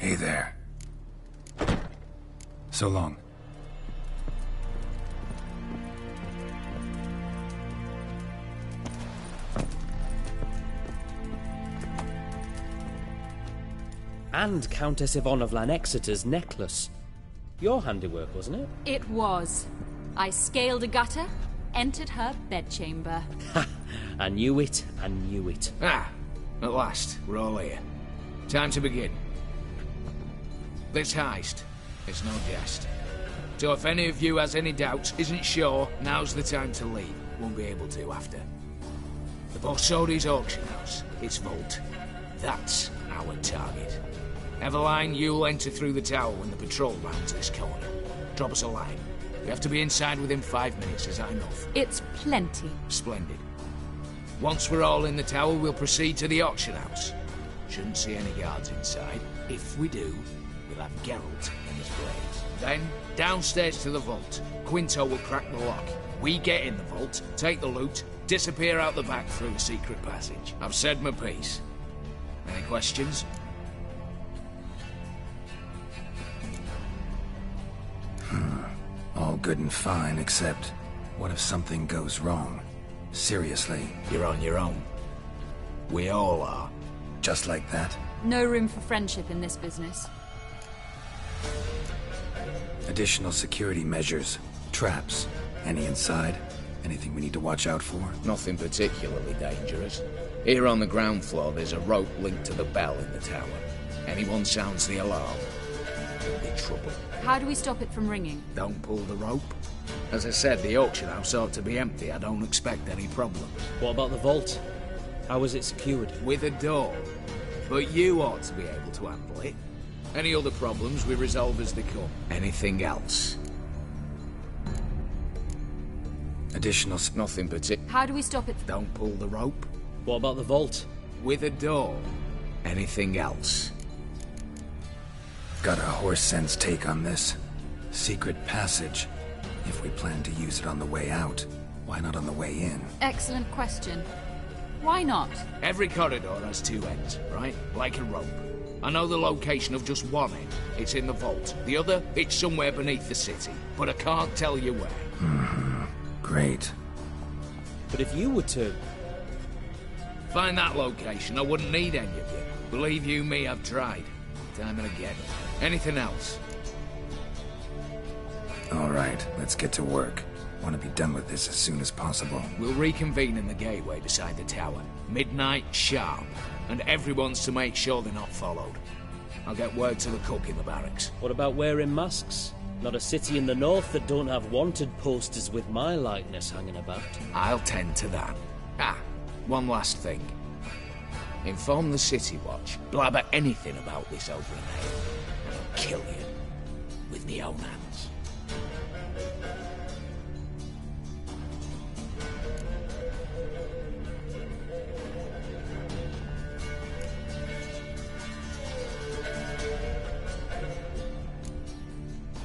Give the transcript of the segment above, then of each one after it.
Hey there. So long. And Countess Yvonne of Lanexeter's necklace. Your handiwork, wasn't it? It was. I scaled a gutter, entered her bedchamber. Ha! I knew it, I knew it. Ah, at last, we're all here. Time to begin. This heist is no jest. So if any of you has any doubts, isn't sure, now's the time to leave. Won't be able to after. The Borsodi's auction house, its vault. That's our target. Eveline, you'll enter through the tower when the patrol rounds this corner. Drop us a line. We have to be inside within 5 minutes, is that enough? It's plenty. Splendid. Once we're all in the tower, we'll proceed to the auction house. Shouldn't see any guards inside. If we do, we'll have Geralt and his blades. Then, downstairs to the vault. Quinto will crack the lock. We get in the vault, take the loot, disappear out the back through the secret passage. I've said my piece. Any questions? All good and fine, except what if something goes wrong? Seriously. You're on your own. We all are. Just like that? No room for friendship in this business. Additional security measures. Traps. Any inside? Anything we need to watch out for? Nothing particularly dangerous. Here on the ground floor, there's a rope linked to the bell in the tower. Anyone sounds the alarm, there'll be trouble. How do we stop it from ringing? Don't pull the rope. As I said, the auction house ought to be empty. I don't expect any problems. What about the vault? How is it secured? With a door. But you ought to be able to handle it. Any other problems we resolve as they come. Anything else? Additional... Nothing particular. How do we stop it? Don't pull the rope. What about the vault? With a door. Anything else? Got a horse sense take on this. Secret passage. If we plan to use it on the way out, why not on the way in? Excellent question. Why not? Every corridor has two ends, right? Like a rope. I know the location of just one end. It's in the vault. The other, it's somewhere beneath the city. But I can't tell you where. Great. But if you were to... Find that location, I wouldn't need any of you. Believe you me, I've tried. Time and again. Anything else? All right, let's get to work. Want to be done with this as soon as possible. We'll reconvene in the gateway beside the tower. Midnight sharp. And everyone's to make sure they're not followed. I'll get word to the cook in the barracks. What about wearing masks? Not a city in the north that don't have wanted posters with my likeness hanging about. I'll tend to that. Ah, one last thing. Inform the City Watch. Blabber anything about this over an ale. I'll kill you. With me own hands.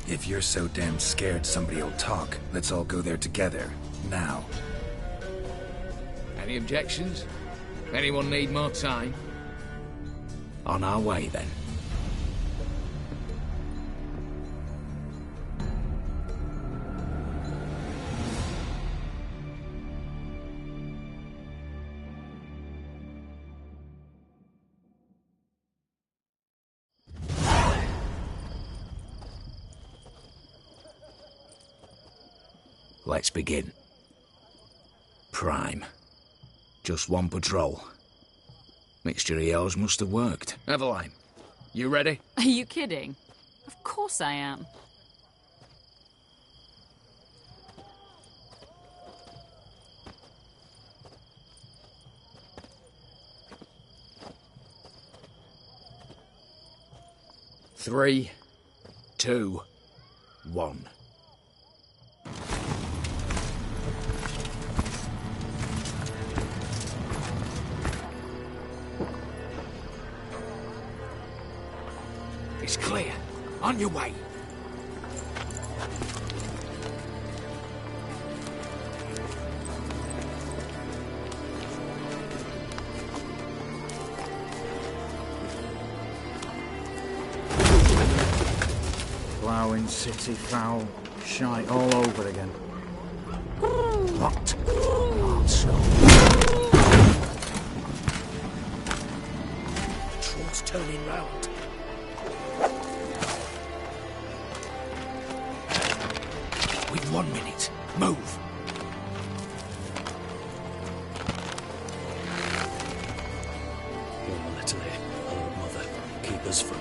If you're so damn scared somebody'll talk, let's all go there together. Now. Any objections? Anyone need more time? On our way, then. Let's begin. Prime. Just one patrol. Mixture of yours must have worked. Eveline, you ready? Are you kidding? Of course I am. Three, two, one. It's clear. On your way. Ruined city, foul shite all over again. What? Troll's turning round. We've 1 minute. Move. One little here, old mother. Keep us from.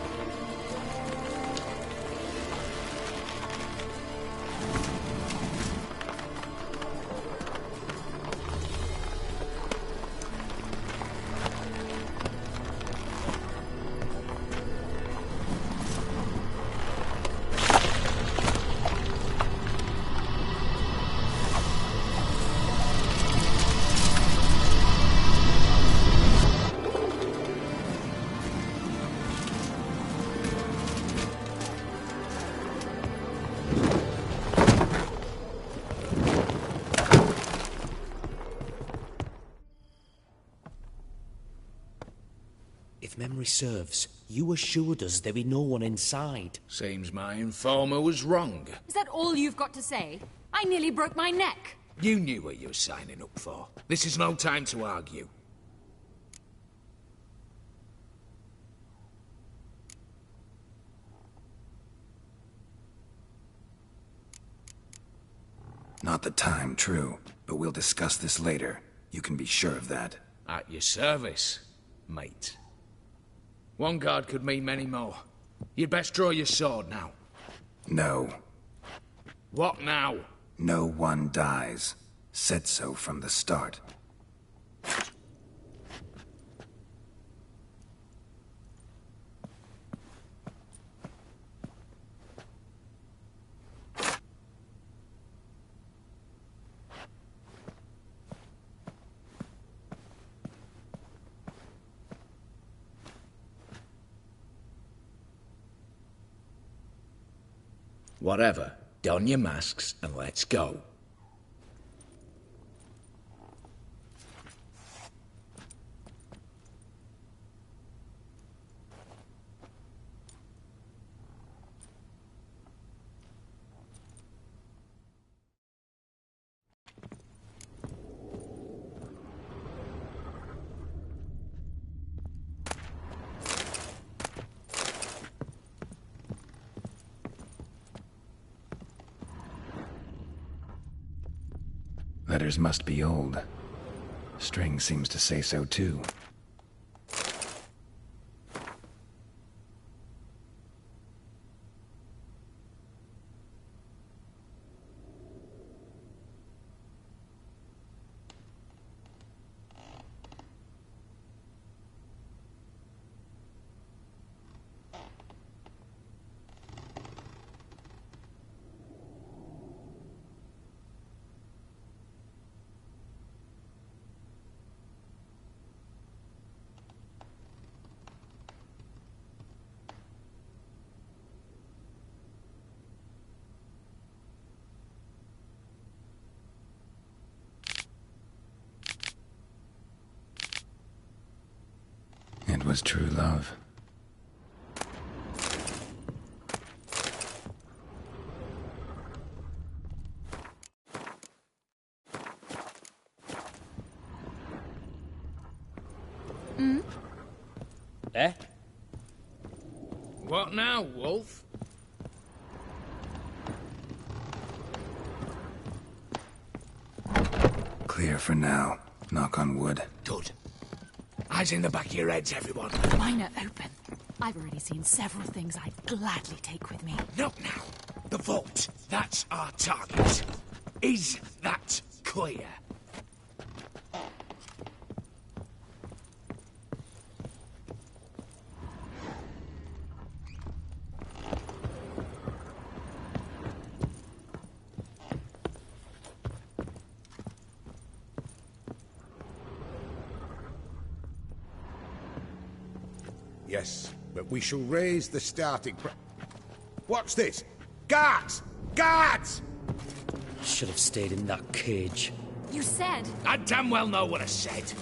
If memory serves, you assured us there be no one inside. Seems my informer was wrong. Is that all you've got to say? I nearly broke my neck. You knew what you were signing up for. This is no time to argue. Not the time, true. But we'll discuss this later. You can be sure of that. At your service, mate. One guard could mean many more. You'd best draw your sword now. No. What now? No one dies. Said so from the start. Whatever. Don your masks and let's go. Letters must be old. String seems to say so too. It was true love. Eh? What now, Wolf? Clear for now. Knock on wood. Good. Eyes in the back of your heads, everyone. Mine are open. I've already seen several things I'd gladly take with me. Not now. The vault. That's our target. Is that clear? Yes, but we shall raise the starting What's this? Guards! Guards! Should have stayed in that cage. You said... I damn well know what I said.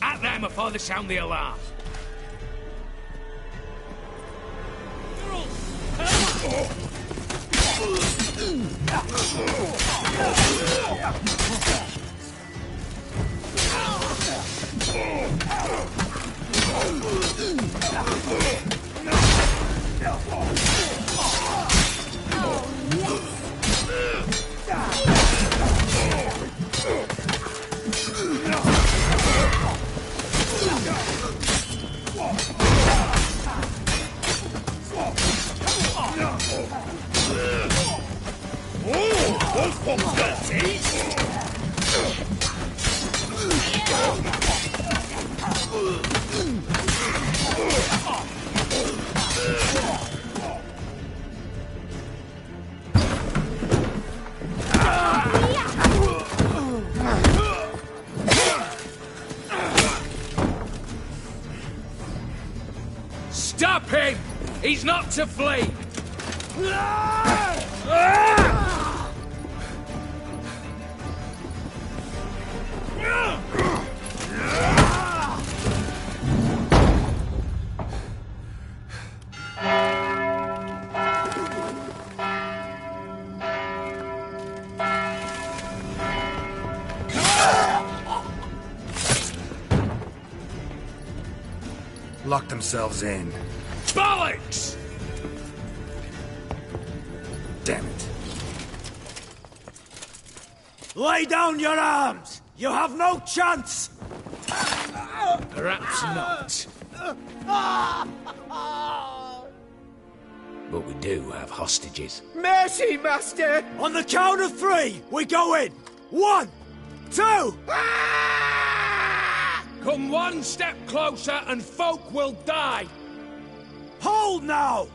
At them before they sound the alarm. Stop him! He's not to flee! Lock themselves in. Bollocks! Damn it. Lay down your arms! You have no chance! Perhaps not. But we do have hostages. Mercy, Master! On the count of three, we go in! 1, 2! Come one step closer and folk will die! Hold now!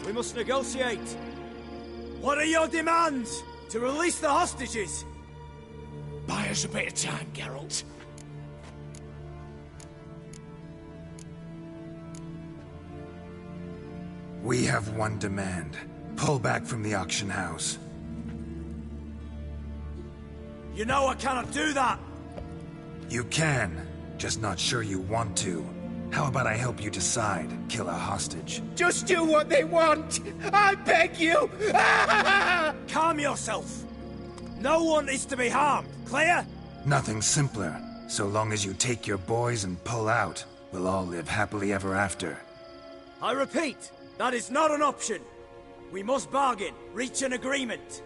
We must negotiate. What are your demands? To release the hostages? Buy us a bit of time, Geralt. We have one demand. Pull back from the auction house. You know I cannot do that! You can, just not sure you want to. How about I help you decide? Kill a hostage. Just do what they want! I beg you! Calm yourself! No one is to be harmed, clear? Nothing simpler. So long as you take your boys and pull out, we'll all live happily ever after. I repeat, that is not an option. We must bargain, reach an agreement.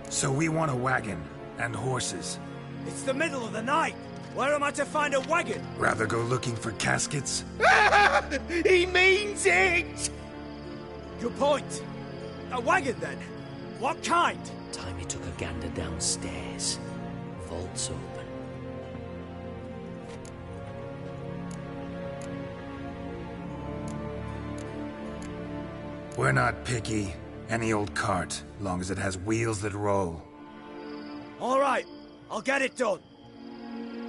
So we want a wagon, and horses. It's the middle of the night. Where am I to find a wagon? Rather go looking for caskets? He means it! Good point. A wagon, then? What kind? Time he took a gander downstairs. Vault's open. We're not picky. Any old cart, long as it has wheels that roll. All right, I'll get it done.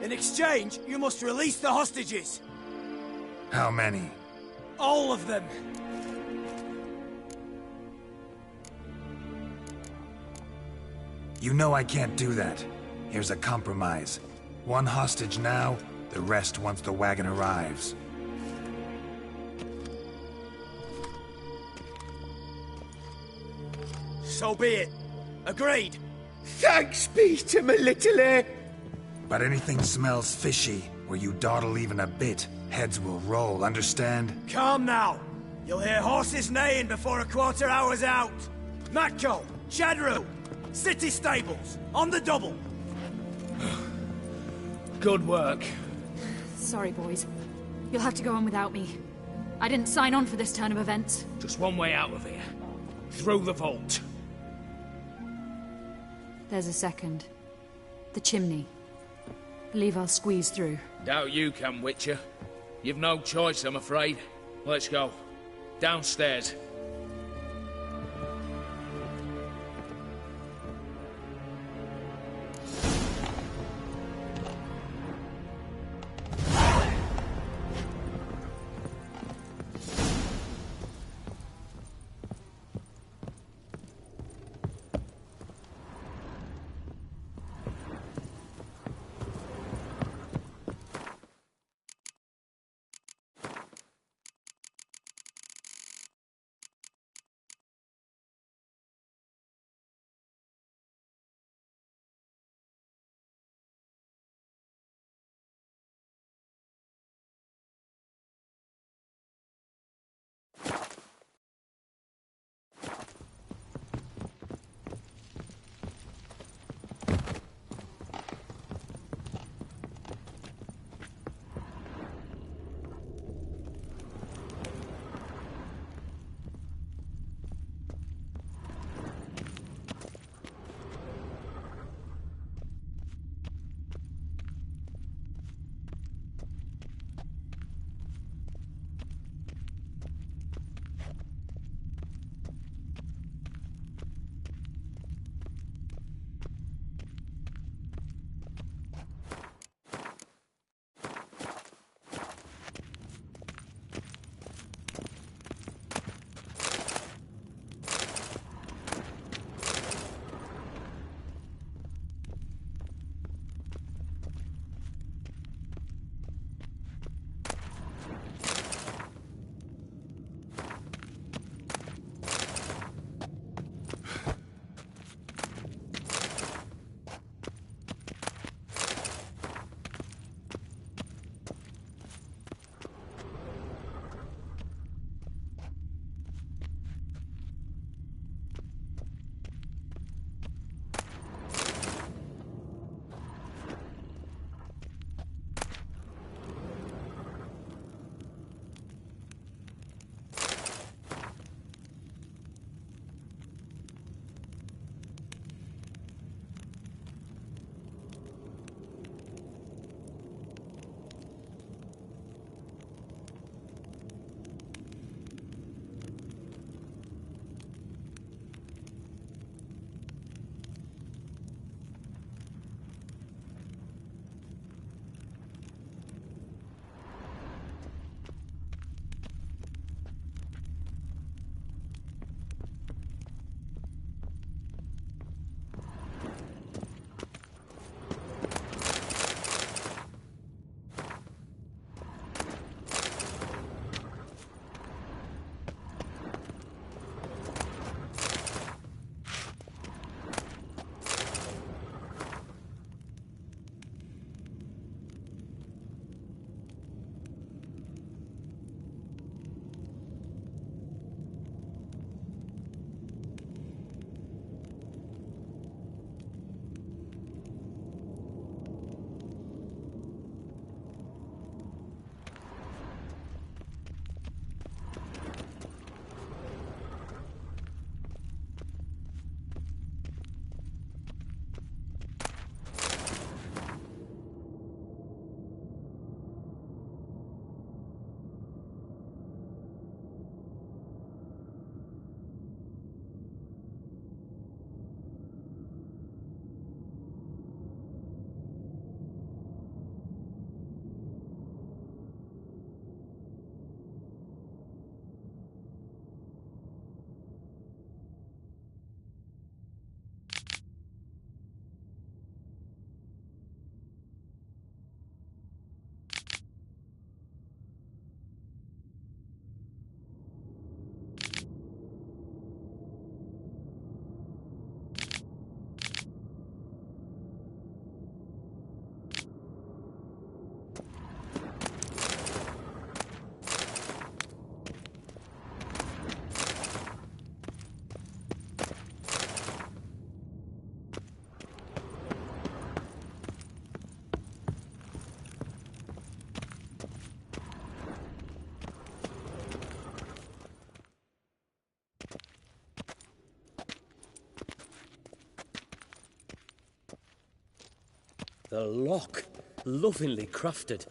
In exchange, you must release the hostages. How many? All of them. You know I can't do that. Here's a compromise. One hostage now, the rest once the wagon arrives. So be it. Agreed. Thanks be to my little But anything smells fishy, where you dawdle even a bit, heads will roll, understand? Calm now. You'll hear horses neighing before a quarter hour's out. Matco, Shadru, city stables, on the double. Good work. Sorry, boys. You'll have to go on without me. I didn't sign on for this turn of events. Just one way out of here. Through the vault. There's a second. The chimney. Believe I'll squeeze through. Doubt you can, Witcher. You've no choice, I'm afraid. Let's go. Downstairs. The lock. Lovingly crafted.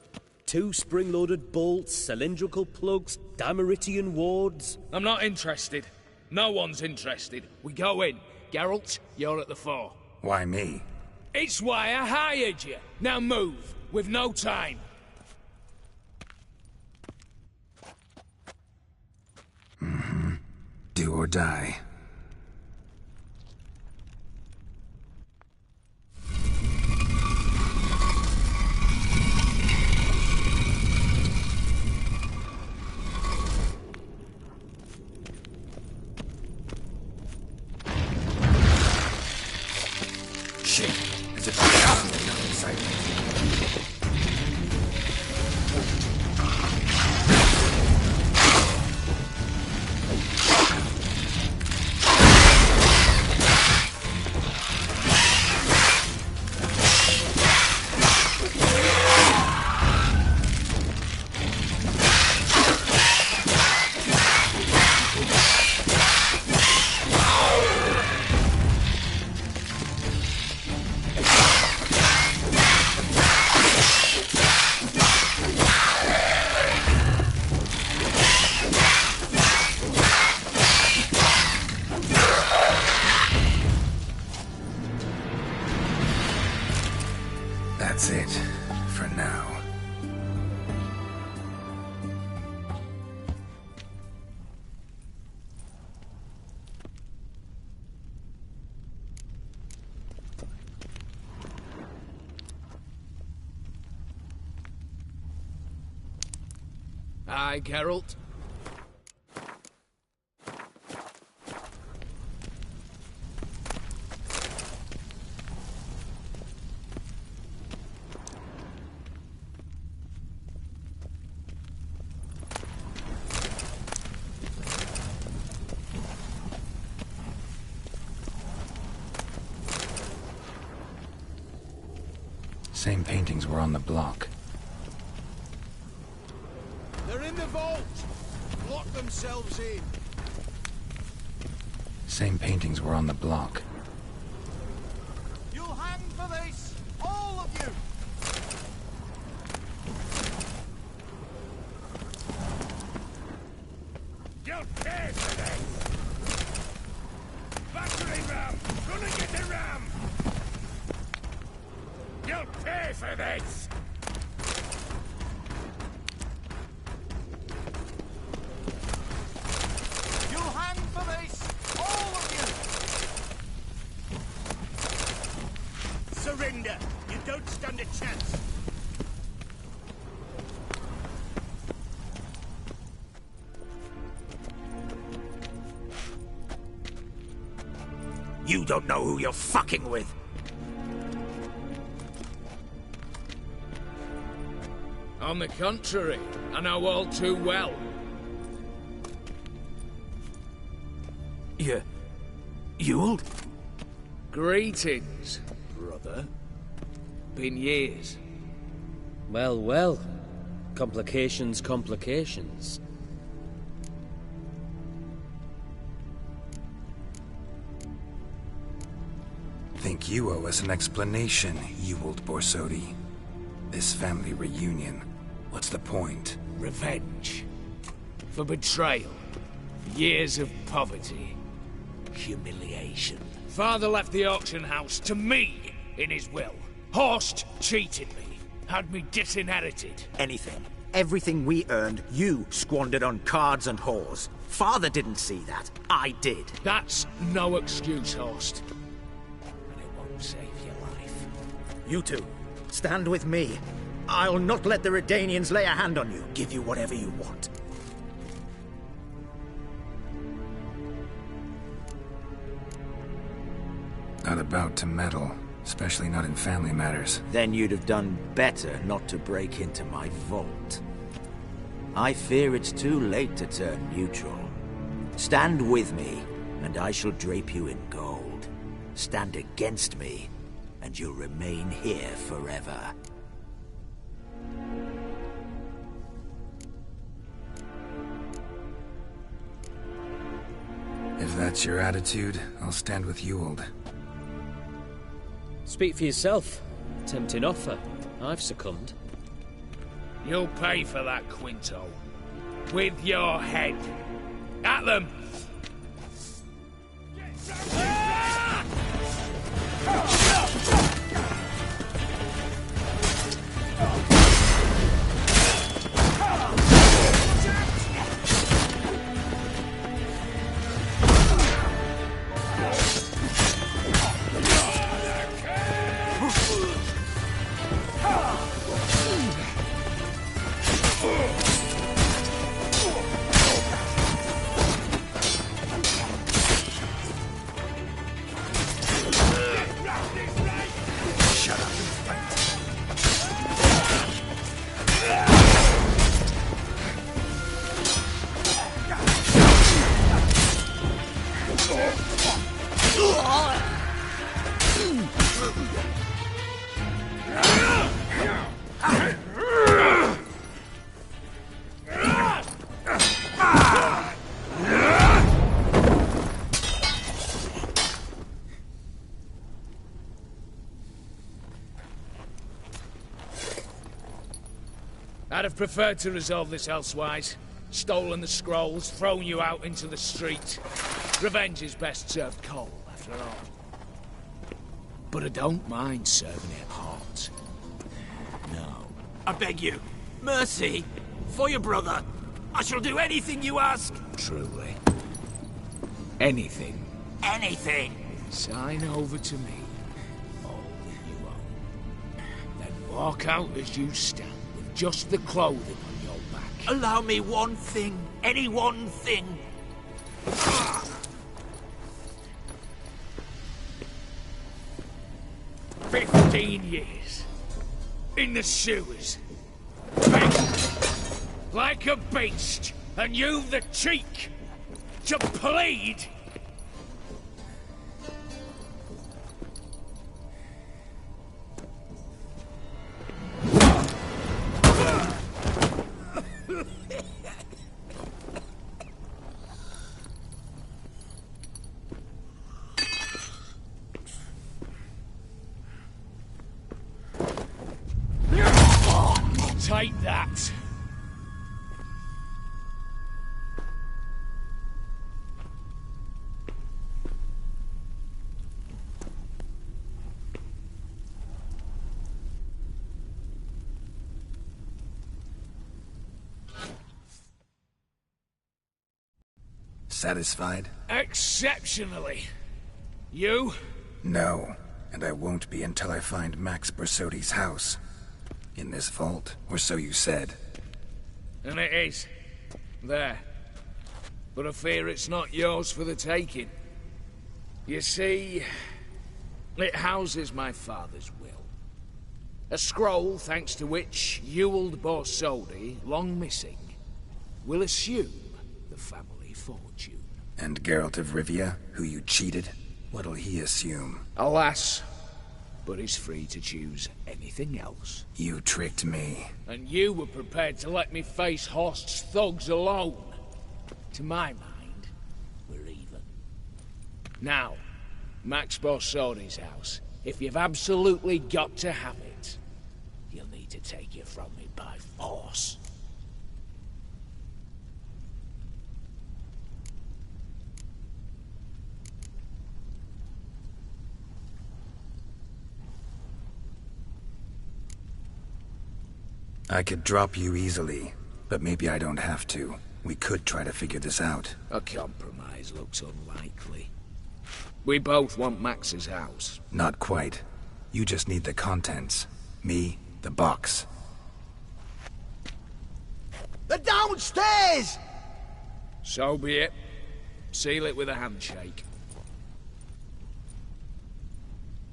2 spring-loaded bolts, cylindrical plugs, Dimeritian wards. I'm not interested. No one's interested. We go in. Geralt, you're at the fore. Why me? It's why I hired you. Now move. We've no time. Do or die. Shit, there's a thousand inside me. That's it, for now. Aye, Geralt. Same paintings were on the block. They're in the vault! Lock themselves in! Same paintings were on the block. You'll hang for this! All of you! You'll pay for this! Battery ram! Gonna get the ram! You'll pay for this! You'll hang for this! All of you! Surrender! You don't stand a chance! You don't know who you're fucking with. On the contrary, I know all too well. Ewald? Greetings, brother. Been years. Well, well. Complications, complications. Think you owe us an explanation, Ewald Borsodi. This family reunion. What's the point? Revenge. For betrayal. For years of poverty. Humiliation. Father left the auction house to me in his will. Horst cheated me. Had me disinherited. Anything. Everything we earned, you squandered on cards and whores. Father didn't see that. I did. That's no excuse, Horst. And it won't save your life. You two, stand with me. I'll not let the Redanians lay a hand on you. Give you whatever you want. Not about to meddle, especially not in family matters. Then you'd have done better not to break into my vault. I fear it's too late to turn neutral. Stand with me, and I shall drape you in gold. Stand against me, and you'll remain here forever. If that's your attitude, I'll stand with Ewald. Speak for yourself. Tempting offer. I've succumbed. You'll pay for that, Quinto. With your head. At them! I'd have preferred to resolve this elsewise. Stolen the scrolls, thrown you out into the street. Revenge is best served cold, after all. But I don't mind serving it hot. No. I beg you, mercy, for your brother. I shall do anything you ask. Truly. Anything. Anything. Sign over to me. All that you own. Then walk out as you stand, with just the clothing on your back. Allow me one thing. Any one thing. 15 years. In the sewers. Begging. Like a beast. And you've the cheek to plead. Take that. Satisfied? Exceptionally. You? No, and I won't be until I find Max Bersodi's house. In this vault, or so you said. And it is. There. But I fear it's not yours for the taking. You see, it houses my father's will. A scroll thanks to which Ewald Borsodi, long missing, will assume the family fortune. And Geralt of Rivia, who you cheated, what'll he assume? Alas, but he's free to choose anything else. You tricked me. And you were prepared to let me face Horst's thugs alone. To my mind, we're even. Now, Max Borsodi's house. If you've absolutely got to have it, you'll need to take it from me by force. I could drop you easily, but maybe I don't have to. We could try to figure this out. A compromise looks unlikely. We both want Max's house. Not quite. You just need the contents. Me, the box. They're downstairs! So be it. Seal it with a handshake.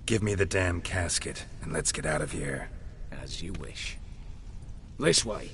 Give me the damn casket, and let's get out of here. As you wish. This way.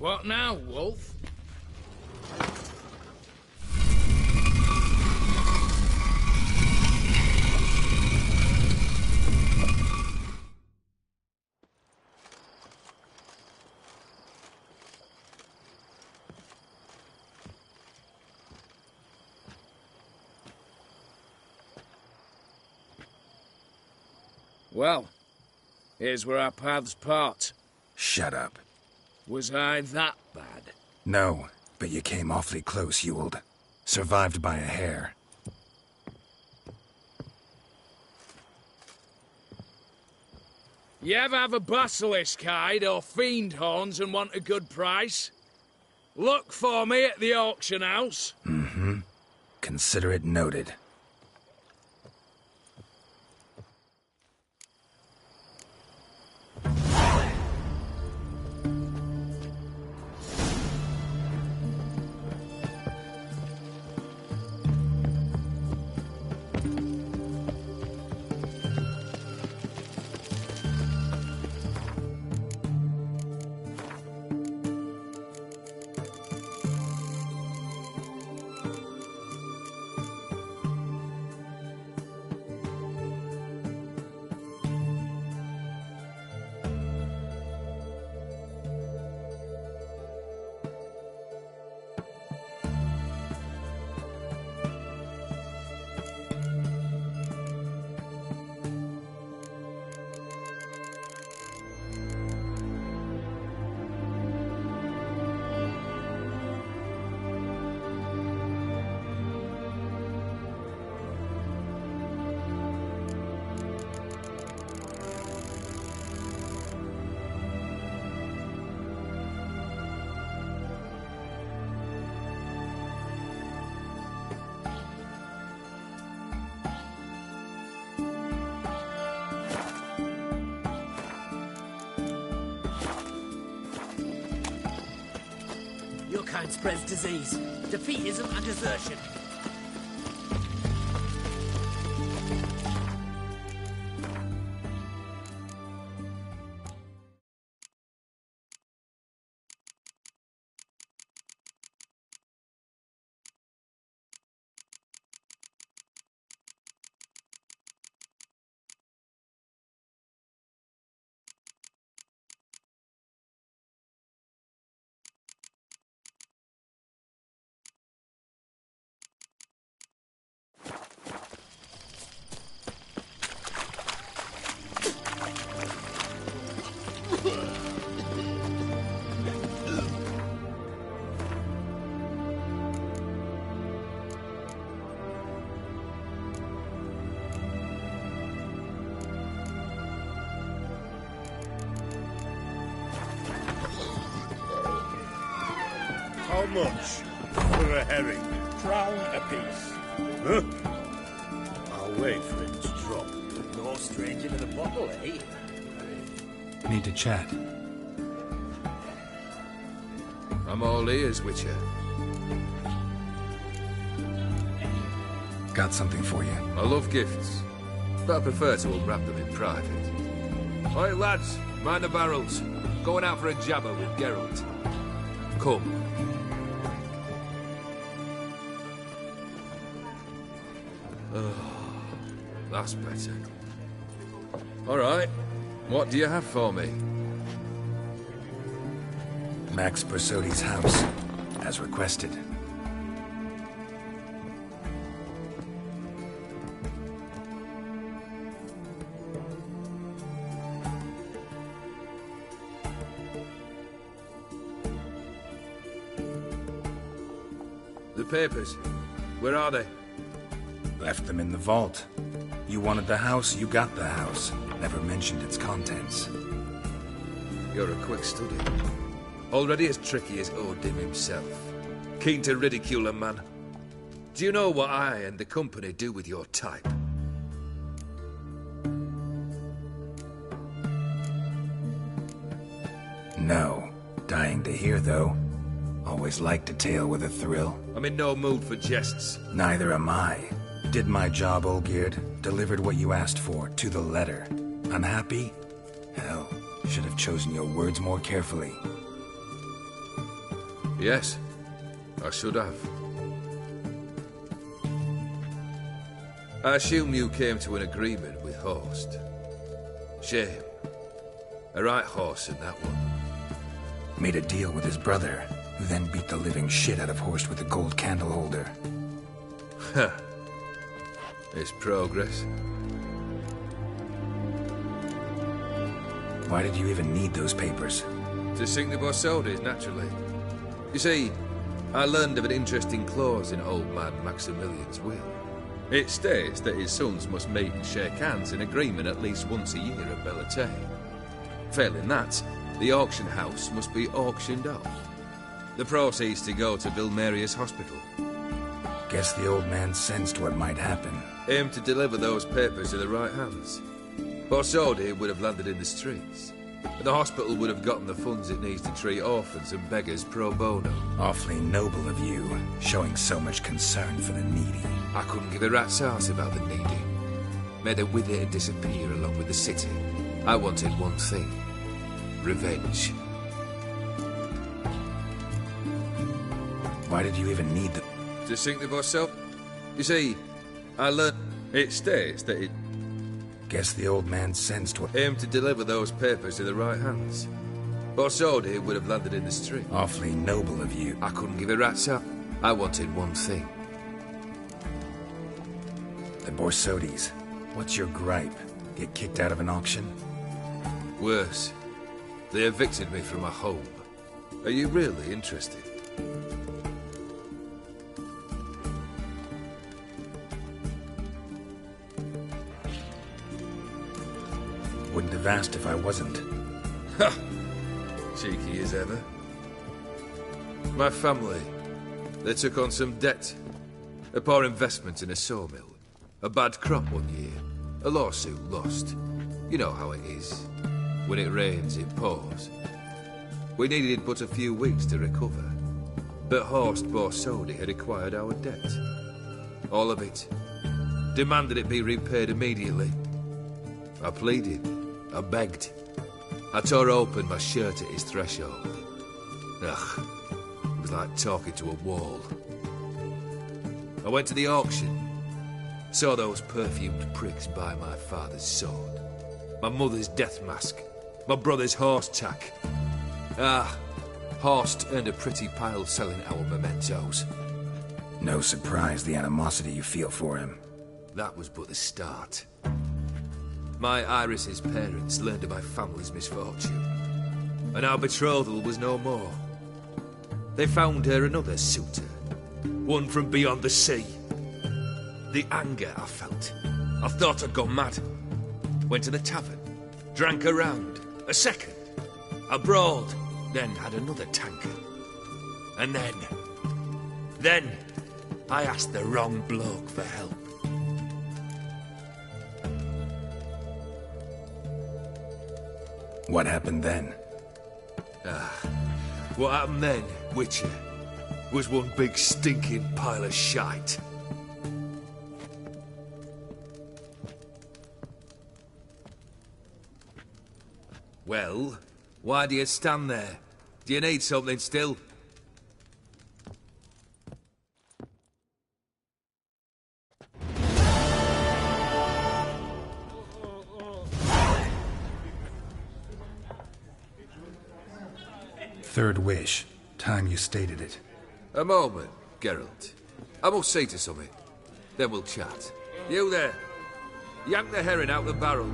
What now, Wolf? Well, here's where our paths part. Shut up. Was I that bad? No, but you came awfully close, Ewald. Survived by a hair. You ever have a basilisk hide or fiend horns and want a good price? Look for me at the auction house. Mm-hmm. Consider it noted. Your kind spreads disease, defeatism and desertion. How much for a herring? Crown apiece. Huh? I'll wait for it to drop. No stranger to the bottle, eh? Need to chat. I'm all ears, Witcher. Got something for you. I love gifts, but I prefer to unwrap them in private. Oi, lads, mind the barrels. Going out for a jabber with Geralt. Come. Oh, that's better. All right, what do you have for me? Max Bersodi's house, as requested. The papers, where are they? Left them in the vault. You wanted the house, you got the house. Never mentioned its contents. You're a quick study. Already as tricky as Odin himself. Keen to ridicule a man. Do you know what I and the company do with your type? No. Dying to hear, though. Always liked a tale with a thrill. I'm in no mood for jests. Neither am I. Did my job, Olgierd. Delivered what you asked for, to the letter. Unhappy? Hell, should have chosen your words more carefully. Yes, I should have. I assume you came to an agreement with Horst. Shame. A right horse in that one. Made a deal with his brother, who then beat the living shit out of Horst with a gold candle holder. Huh. It's progress. Why did you even need those papers? To sink the Borsodis, naturally. You see, I learned of an interesting clause in old man Maximilian's will. It states that his sons must meet and shake hands in agreement at least once a year at Bellatane. Failing that, the auction house must be auctioned off. The proceeds to go to Vilmerius Hospital. Guess the old man sensed what might happen. Aimed to deliver those papers to the right hands. Borsodi would have landed in the streets. The hospital would have gotten the funds it needs to treat orphans and beggars pro bono. Awfully noble of you, showing so much concern for the needy. I couldn't give a rat's ass about the needy. Made her wither and disappear along with the city. I wanted one thing. Revenge. Why did you even need the... To sink the Borsodi? You see, I learned... It states that it... Guess the old man sensed what... Aimed to deliver those papers to the right hands. Borsodi would have landed in the street. Awfully noble of you. I couldn't give a rat's ass. I wanted one thing. The Borsodis. What's your gripe? Get kicked out of an auction? Worse. They evicted me from my home. Are you really interested? Wouldn't have asked if I wasn't. Ha! Cheeky as ever. My family, they took on some debt. A poor investment in a sawmill. A bad crop one year. A lawsuit lost. You know how it is. When it rains, it pours. We needed but a few weeks to recover. But Horst Borsodi had acquired our debt. All of it. Demanded it be repaid immediately. I pleaded. I begged. I tore open my shirt at his threshold. Ugh. It was like talking to a wall. I went to the auction. Saw those perfumed pricks buy my father's sword. My mother's death mask. My brother's horse tack. Ah, Horst earned a pretty pile selling our mementos. No surprise the animosity you feel for him. That was but the start. My Iris's parents learned of my family's misfortune, and our betrothal was no more. They found her another suitor, one from beyond the sea. The anger I felt, I thought I'd gone mad. Went to the tavern, drank a round, a second. I brawled, then had another tankard. And then, I asked the wrong bloke for help. What happened then? What happened then, Witcher, was one big stinking pile of shite. Well, why do you stand there? Do you need something still? Third wish. Time you stated it. A moment, Geralt. I must see to something. Then we'll chat. You there. Yank the herring out the barrel.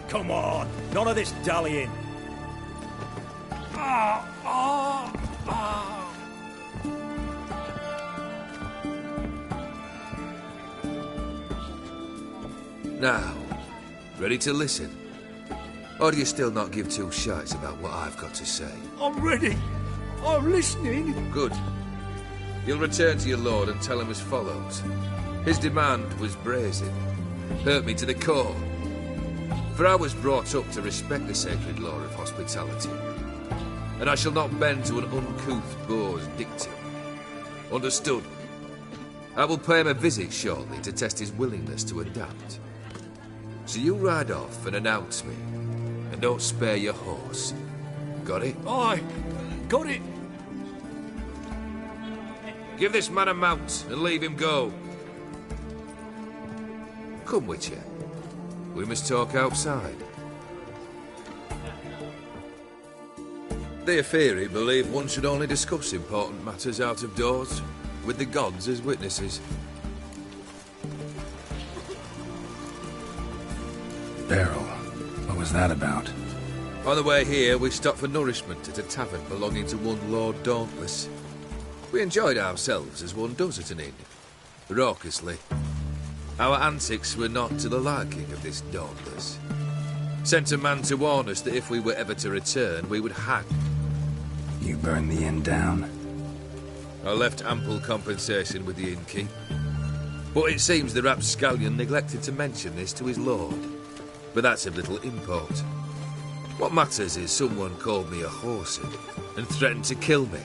Come on, none of this dallying. Now, ready to listen? Or do you still not give two shites about what I've got to say? I'm ready. I'm listening. Good. You'll return to your lord and tell him as follows. His demand was brazen. Hurt me to the core. For I was brought up to respect the sacred law of hospitality. and I shall not bend to an uncouth boar's dictum. Understood? I will pay him a visit shortly to test his willingness to adapt. So you ride off and announce me, and don't spare your horse. Got it? Aye, got it. Give this man a mount and leave him go. Come, Witcher. We must talk outside. The Aetheri believe one should only discuss important matters out of doors, with the gods as witnesses. Beryl, what was that about? On the way here, we stopped for nourishment at a tavern belonging to one Lord Dauntless. We enjoyed ourselves as one does at an inn, raucously. Our antics were not to the liking of this Dauntless. Sent a man to warn us that if we were ever to return, we would hang. You burned the inn down? I left ample compensation with the innkeep. But it seems the rapscallion neglected to mention this to his lord. But that's of little import. What matters is someone called me a whoreson and threatened to kill me.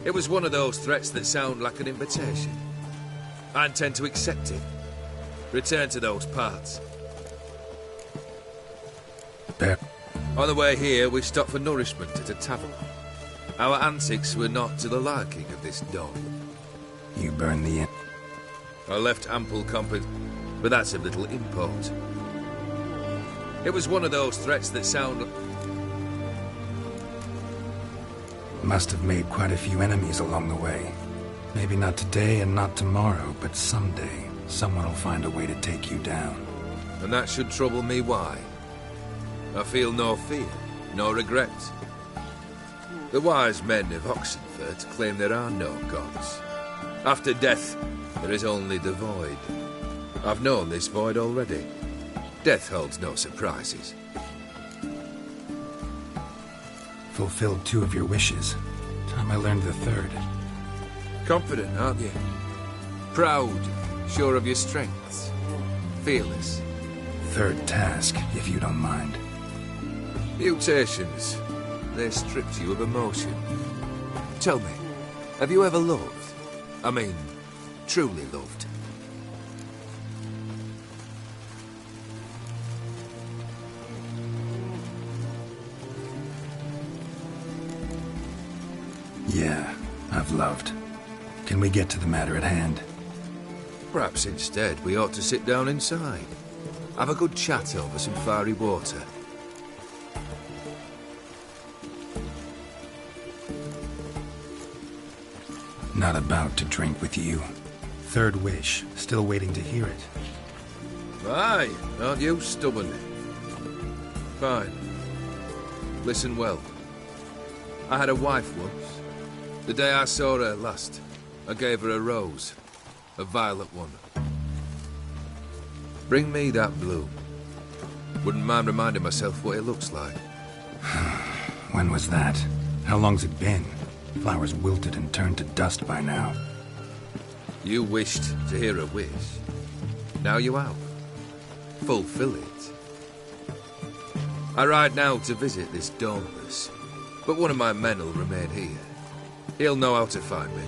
It was one of those threats that sound like an invitation. I intend to accept it. Return to those parts. On the way here, we stopped for nourishment at a tavern. Our antics were not to the liking of this dog. You burned the inn? I left ample but that's of little import. It was one of those threats that sound... Must have made quite a few enemies along the way. Maybe not today and not tomorrow, but someday, someone will find a way to take you down. And that should trouble me why? I feel no fear, no regret. The wise men of Oxenfurt claim there are no gods. After death, there is only the void. I've known this void already. Death holds no surprises. Fulfilled 2 of your wishes. Time I learned the 3rd. Confident, aren't you? Proud, sure of your strengths. Fearless. 3rd task, if you don't mind. Mutations. They stripped you of emotion. Tell me, have you ever loved? I mean, truly loved? Yeah, I've loved. Can we get to the matter at hand? Perhaps instead we ought to sit down inside. Have a good chat over some fiery water. Not about to drink with you. 3rd wish, still waiting to hear it. Aye, aren't you stubborn? Fine. Listen well. I had a wife once. The day I saw her last, I gave her a rose. A violet one. Bring me that bloom. Wouldn't mind reminding myself what it looks like. When was that? How long's it been? Flowers wilted and turned to dust by now. You wished to hear a wish. Now you have. Fulfill it. I ride now to visit this Dauntless, but one of my men will remain here. He'll know how to find me.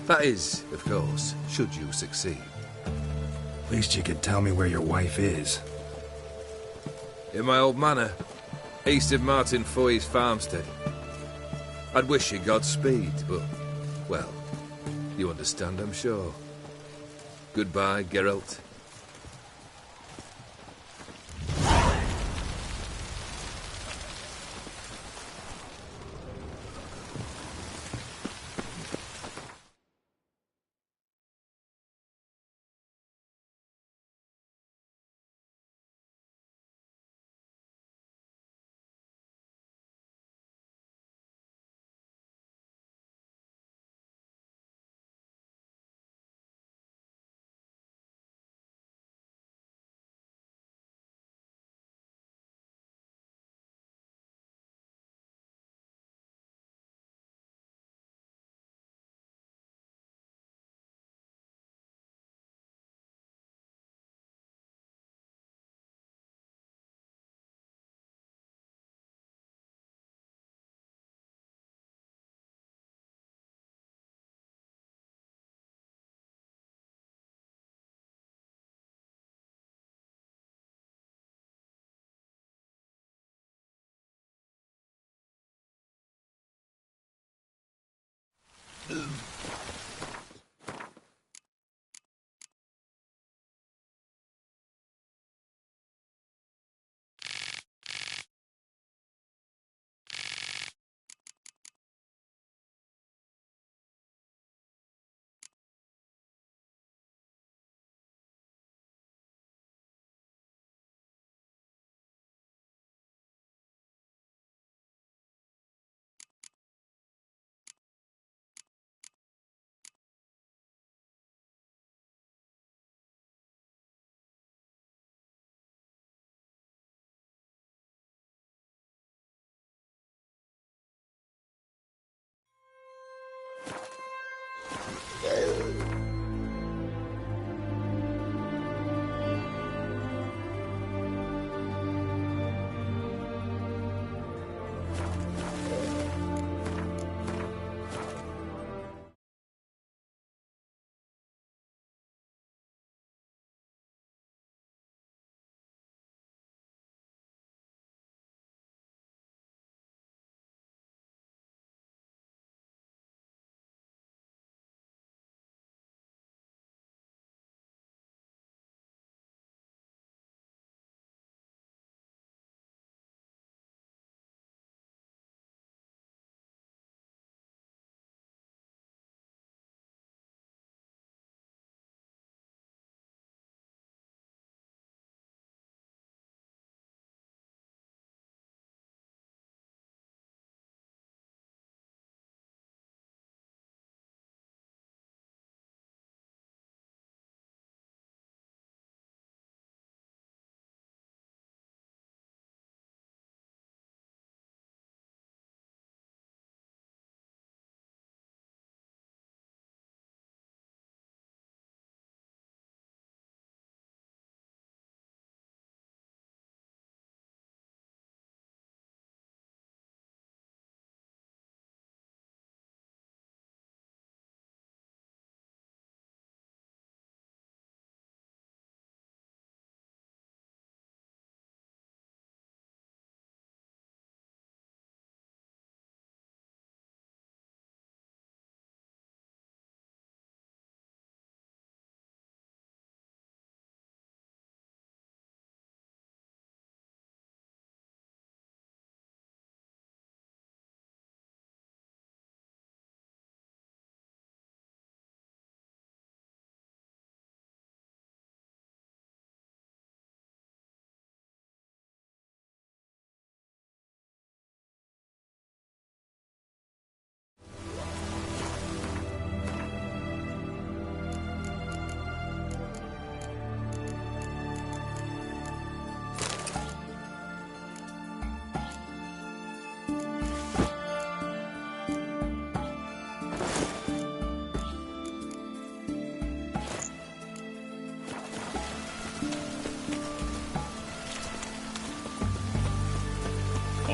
That is, of course, should you succeed. Least you could tell me where your wife is. In my old manor, east of Martin Foy's farmstead. I'd wish you Godspeed, but, well, you understand, I'm sure. Goodbye, Geralt.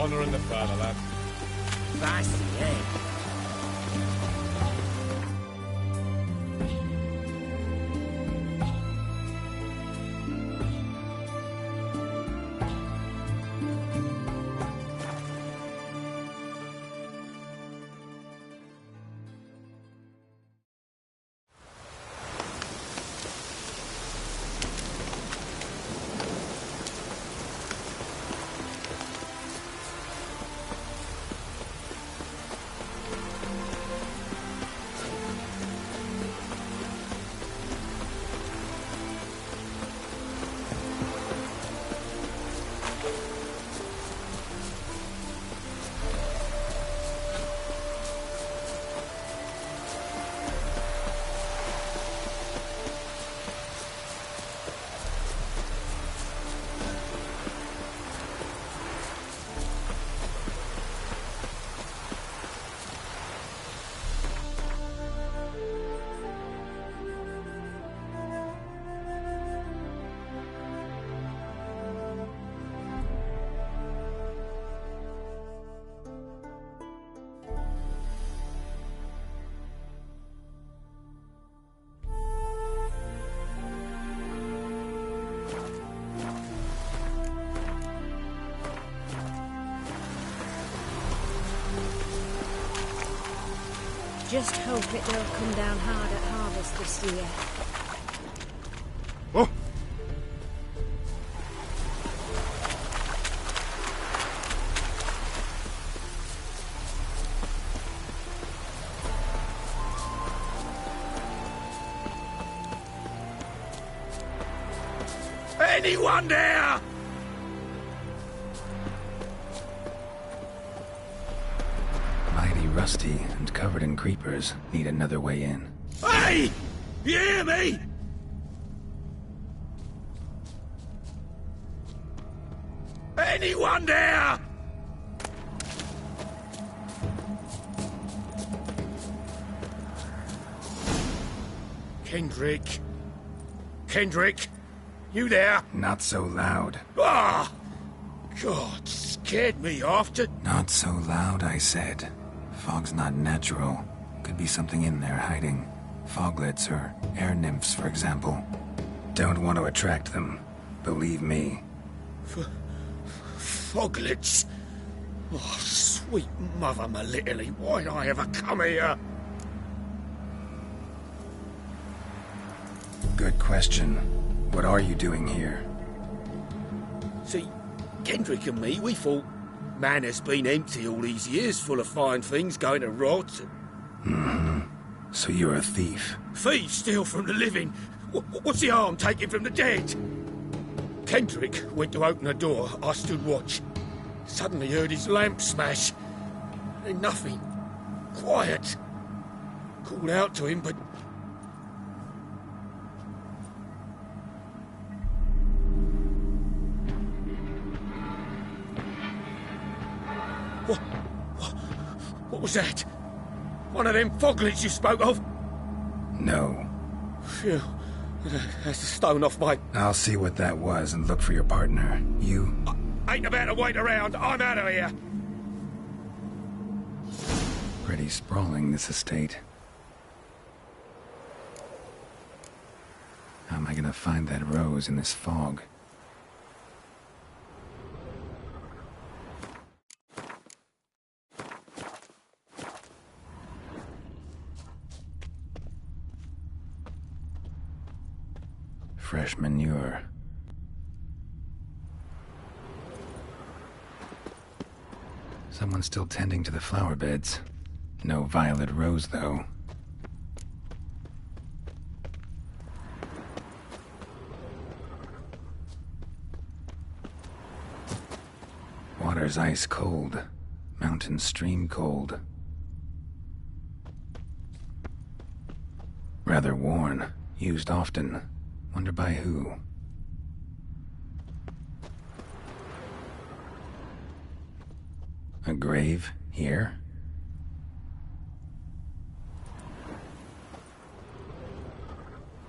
honouring the fatherland. Fancy, eh? Just hope it don't come down hard at harvest this year. Oh! Anyone there? Mighty rusty and covered in creepers. Need another way in. Hey! You hear me? Anyone there? Kendrick. Kendrick, you there? Not so loud. Ah! God, scared me off to... Not so loud, I said. Fog's not natural. Could be something in there hiding. Foglets or air nymphs, for example. Don't want to attract them. Believe me. Foglets? Oh, sweet mother Melitterly, why'd I ever come here? Good question. What are you doing here? See, Kendrick and me, we thought Manor's been empty all these years, full of fine things going to rot. Mm-hmm. So you're a thief? Thieves steal from the living. What's the harm taking from the dead? Kendrick went to open the door. I stood watch. Suddenly heard his lamp smash. Then nothing. Quiet. Called out to him, but... What was that? One of them foglets you spoke of? No. Phew. That's a stone off my... I'll see what that was and look for your partner. You... Ain't about to wait around. I'm out of here. Pretty sprawling, this estate. How am I gonna find that rose in this fog? Fresh manure. Someone's still tending to the flower beds. No violet rose, though. Water's ice cold. Mountain stream cold. Rather worn. Used often. Wonder by who? A grave here?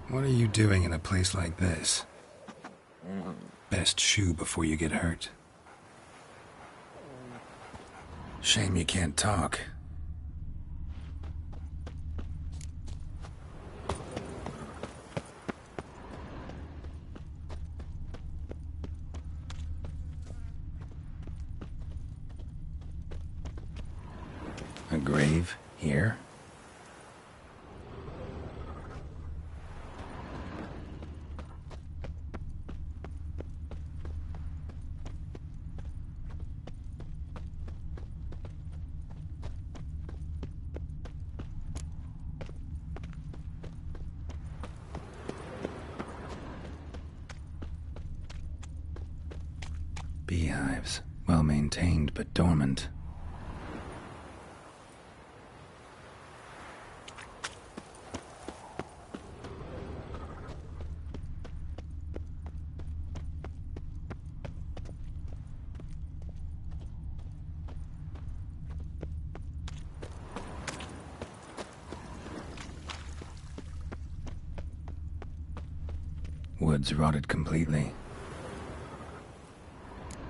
What are you doing in a place like this? Best shoo before you get hurt. Shame you can't talk. A grave here? Beehives, well maintained but dormant. Woods rotted completely.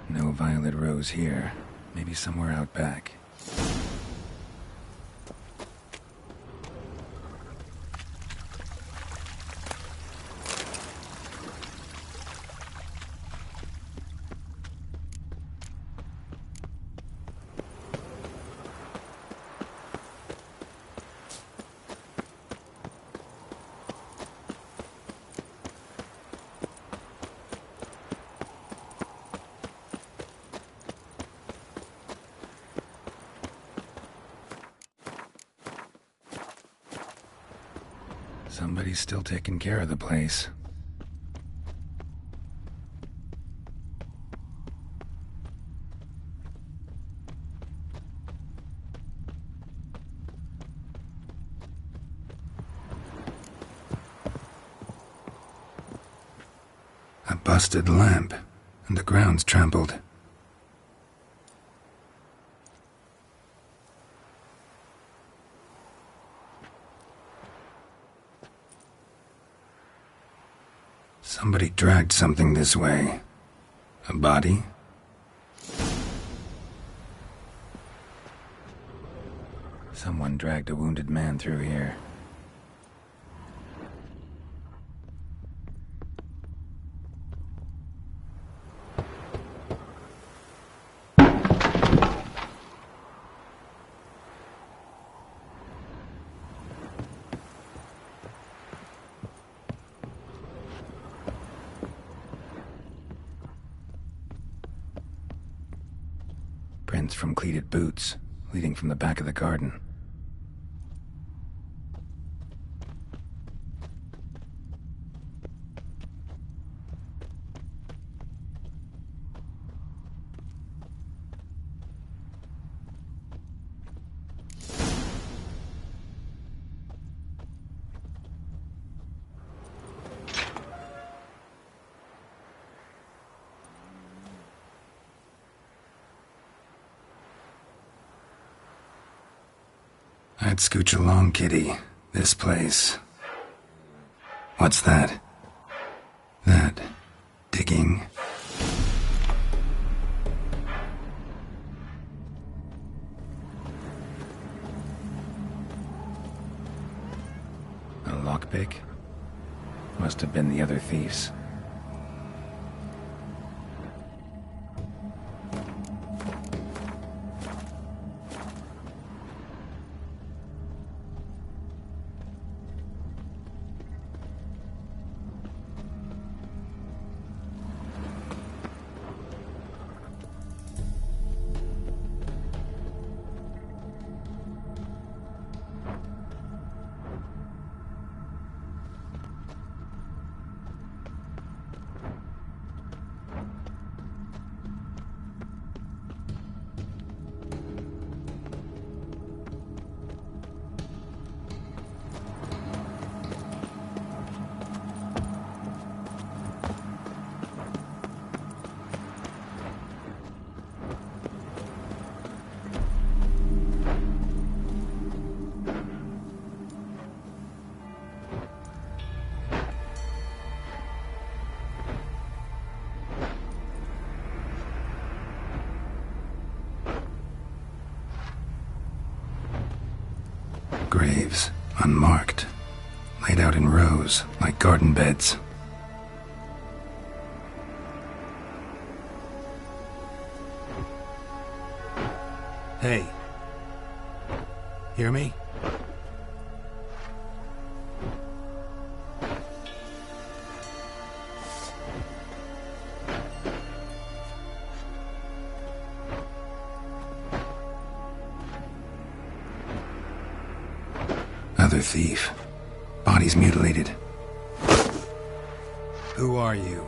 No violet rose here. Maybe somewhere out back. Somebody's still taking care of the place. A busted lamp, and the ground's trampled. Somebody dragged something this way. A body? Someone dragged a wounded man through here. Prints from cleated boots, leading from the back of the garden. I'd scooch along, kitty. This place. What's that? That digging. A lockpick? Must have been the other thieves. Graves, unmarked, laid out in rows like garden beds. Hey. Hear me? Other thief. Bodies mutilated. Who are you?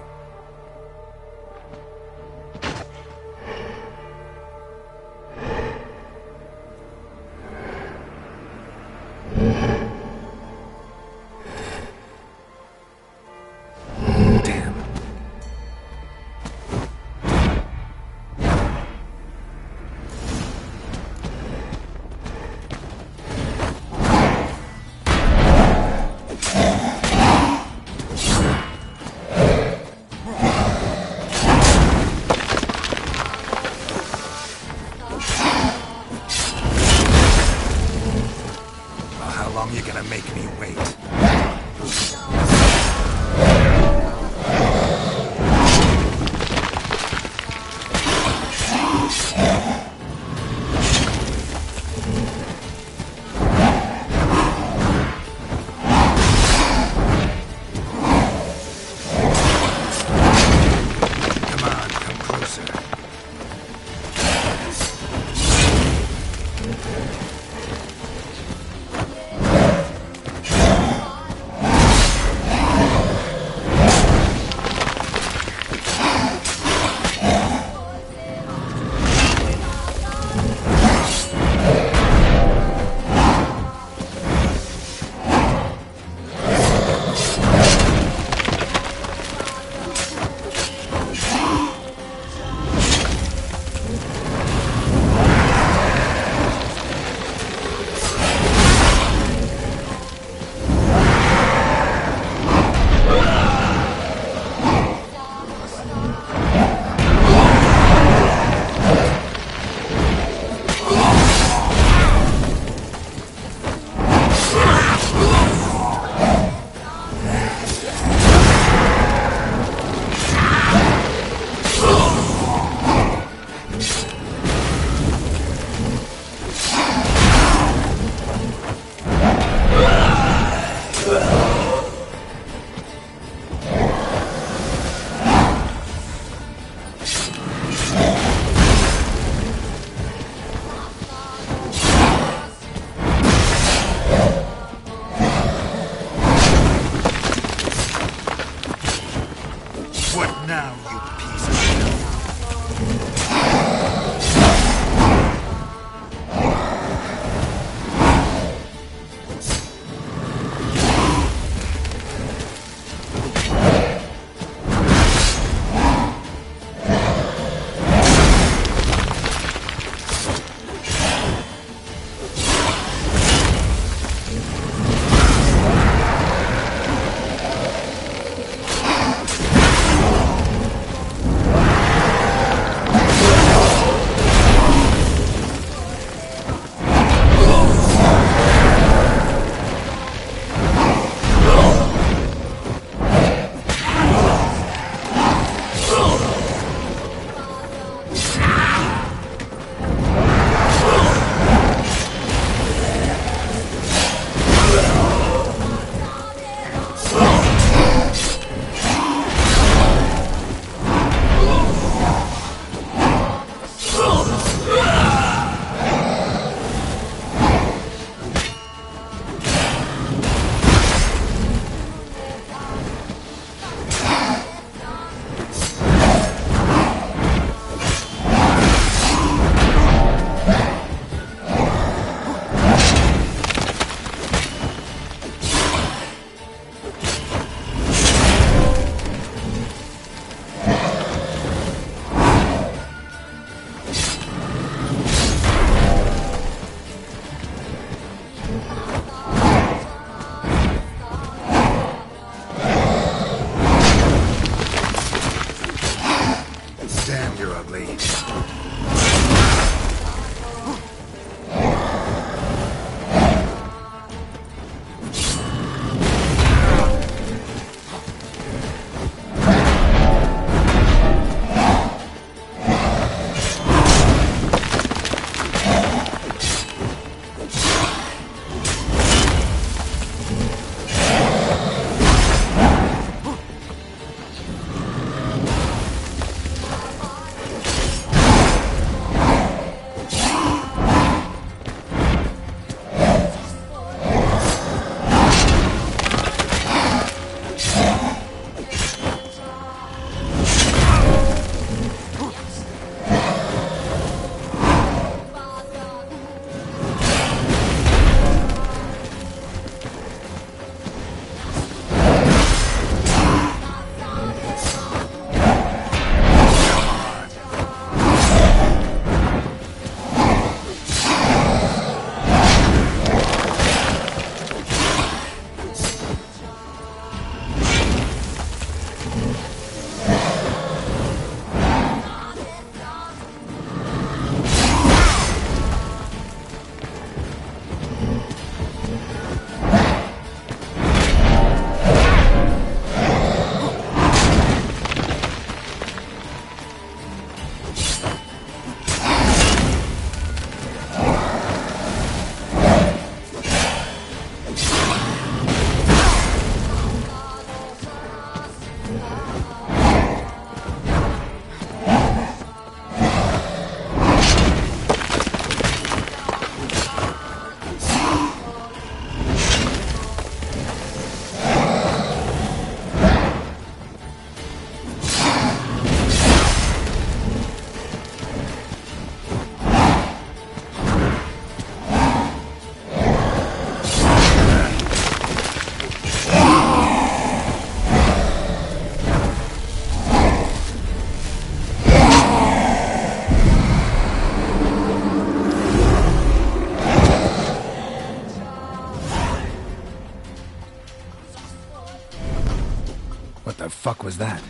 the fuck was that?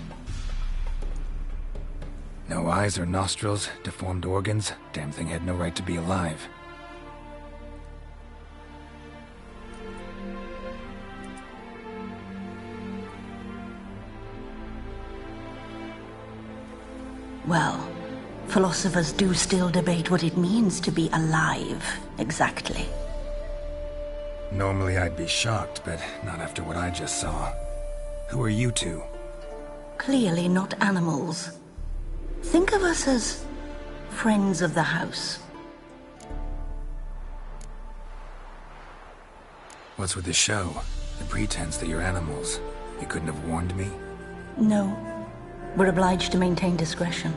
No eyes or nostrils, deformed organs. Damn thing had no right to be alive. Well, philosophers do still debate what it means to be alive, exactly. Normally I'd be shocked, but not after what I just saw. Who are you two? Clearly not animals. Think of us as friends of the house. What's with the show? The pretense that you're animals. You couldn't have warned me? No. We're obliged to maintain discretion.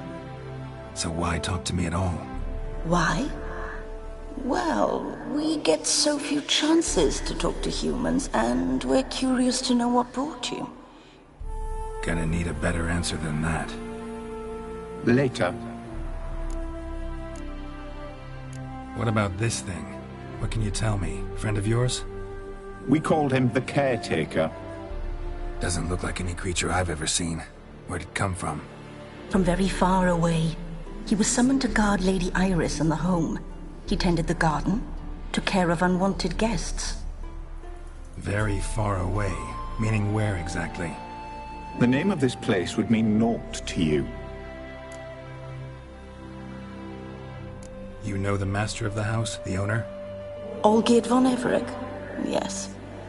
So why talk to me at all? Why? Well, we get so few chances to talk to humans, and we're curious to know what brought you. Gonna need a better answer than that. Later. What about this thing? What can you tell me? Friend of yours? We called him the Caretaker. Doesn't look like any creature I've ever seen. Where'd it come from? From very far away. He was summoned to guard Lady Iris and the home. He tended the garden, took care of unwanted guests. Very far away? Meaning where exactly? The name of this place would mean naught to you. You know the master of the house, the owner? Olgierd von Everec? Yes.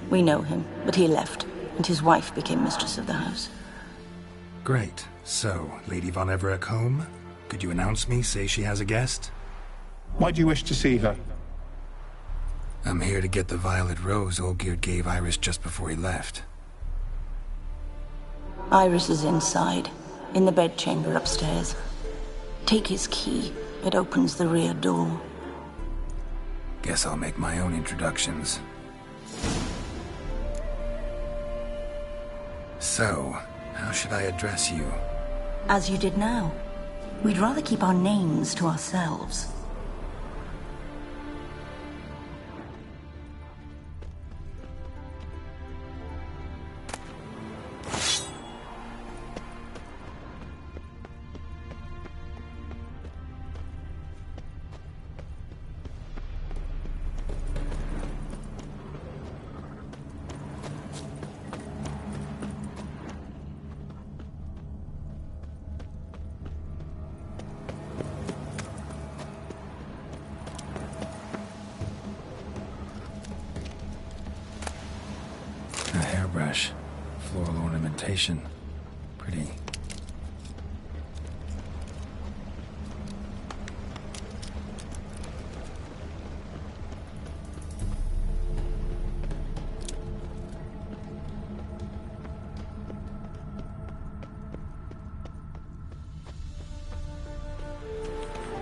We know him, but he left, and his wife became mistress of the house. Great. So, Lady von Everec home? Could you announce me, say she has a guest? Why do you wish to see her? I'm here to get the violet rose Olgierd gave Iris just before he left. Iris is inside, in the bedchamber upstairs. Take his key. It opens the rear door. Guess I'll make my own introductions. So, how should I address you? As you did now. We'd rather keep our names to ourselves. A hairbrush. Floral ornamentation. Pretty.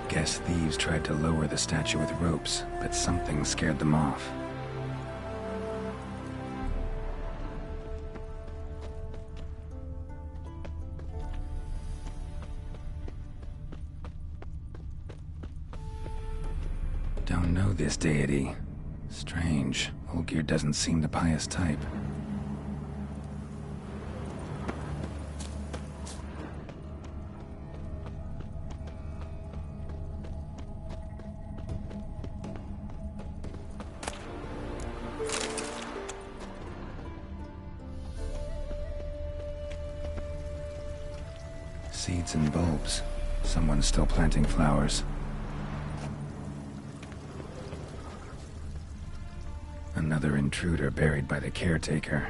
Guess thieves tried to lower the statue with ropes, but something scared them off. Don't know this deity. Strange. Olgierd doesn't seem the pious type. Seeds and bulbs. Someone's still planting flowers. Another intruder buried by the caretaker.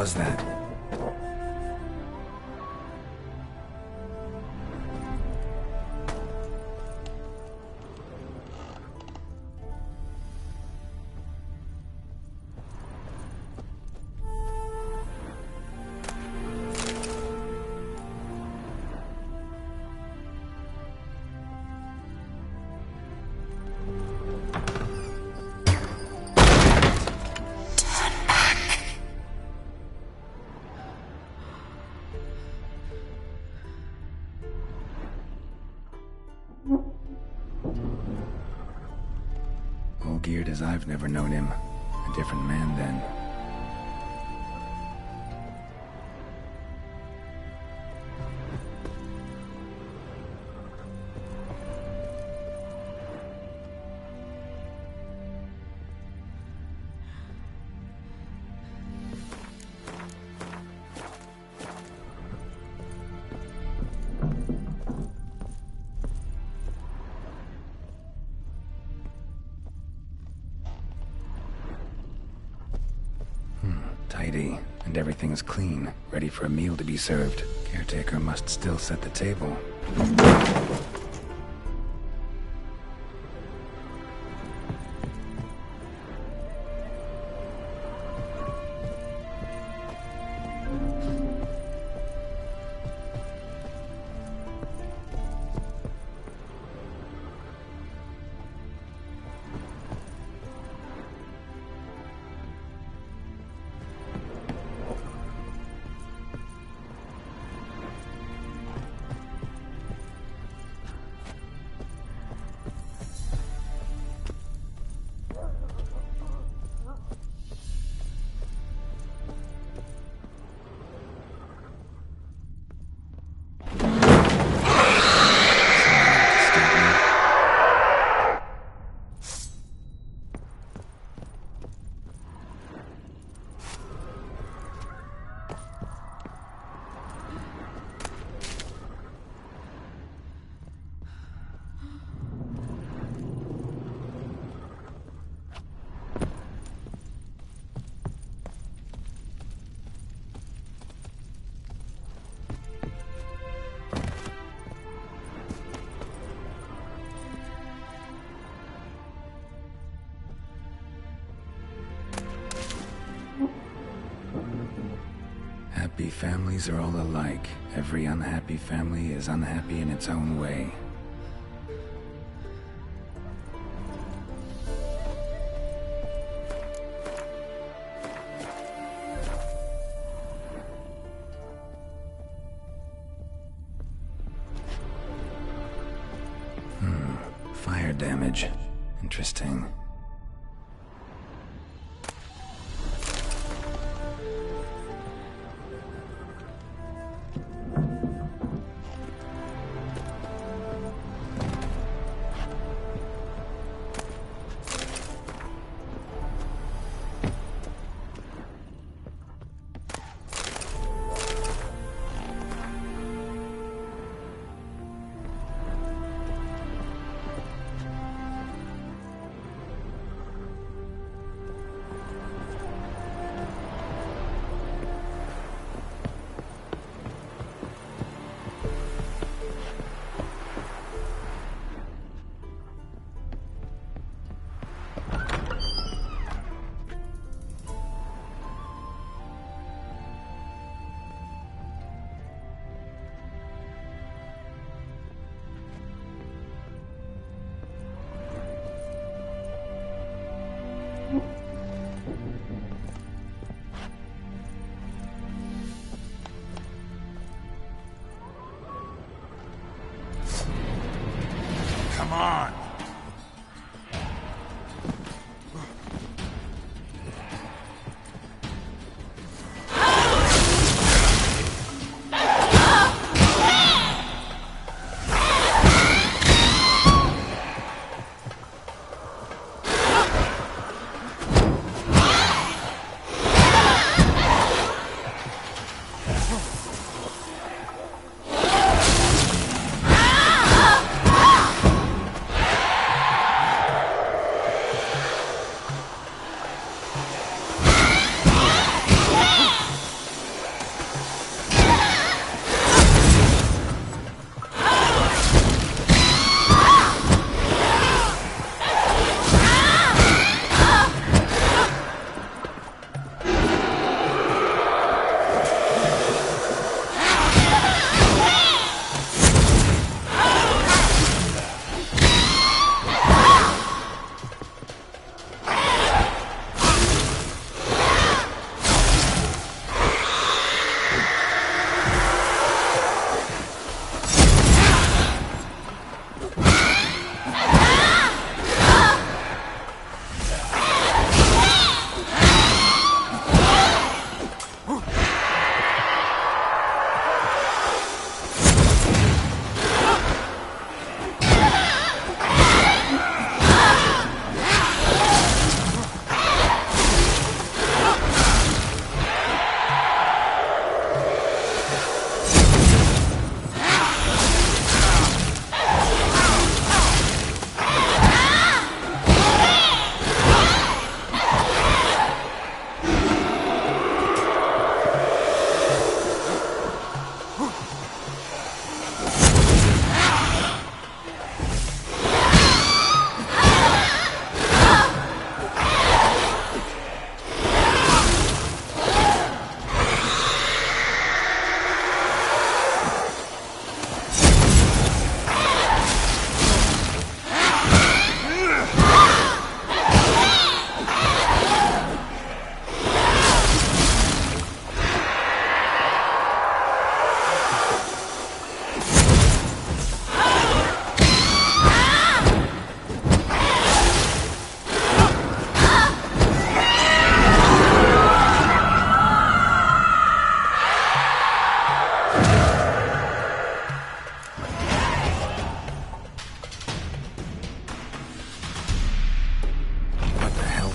was that? Geared as I've never known him. A different man then. Tidy, and everything's clean, ready for a meal to be served. Caretaker must still set the table. Happy families are all alike. Every unhappy family is unhappy in its own way. Fire damage. Interesting. Come on!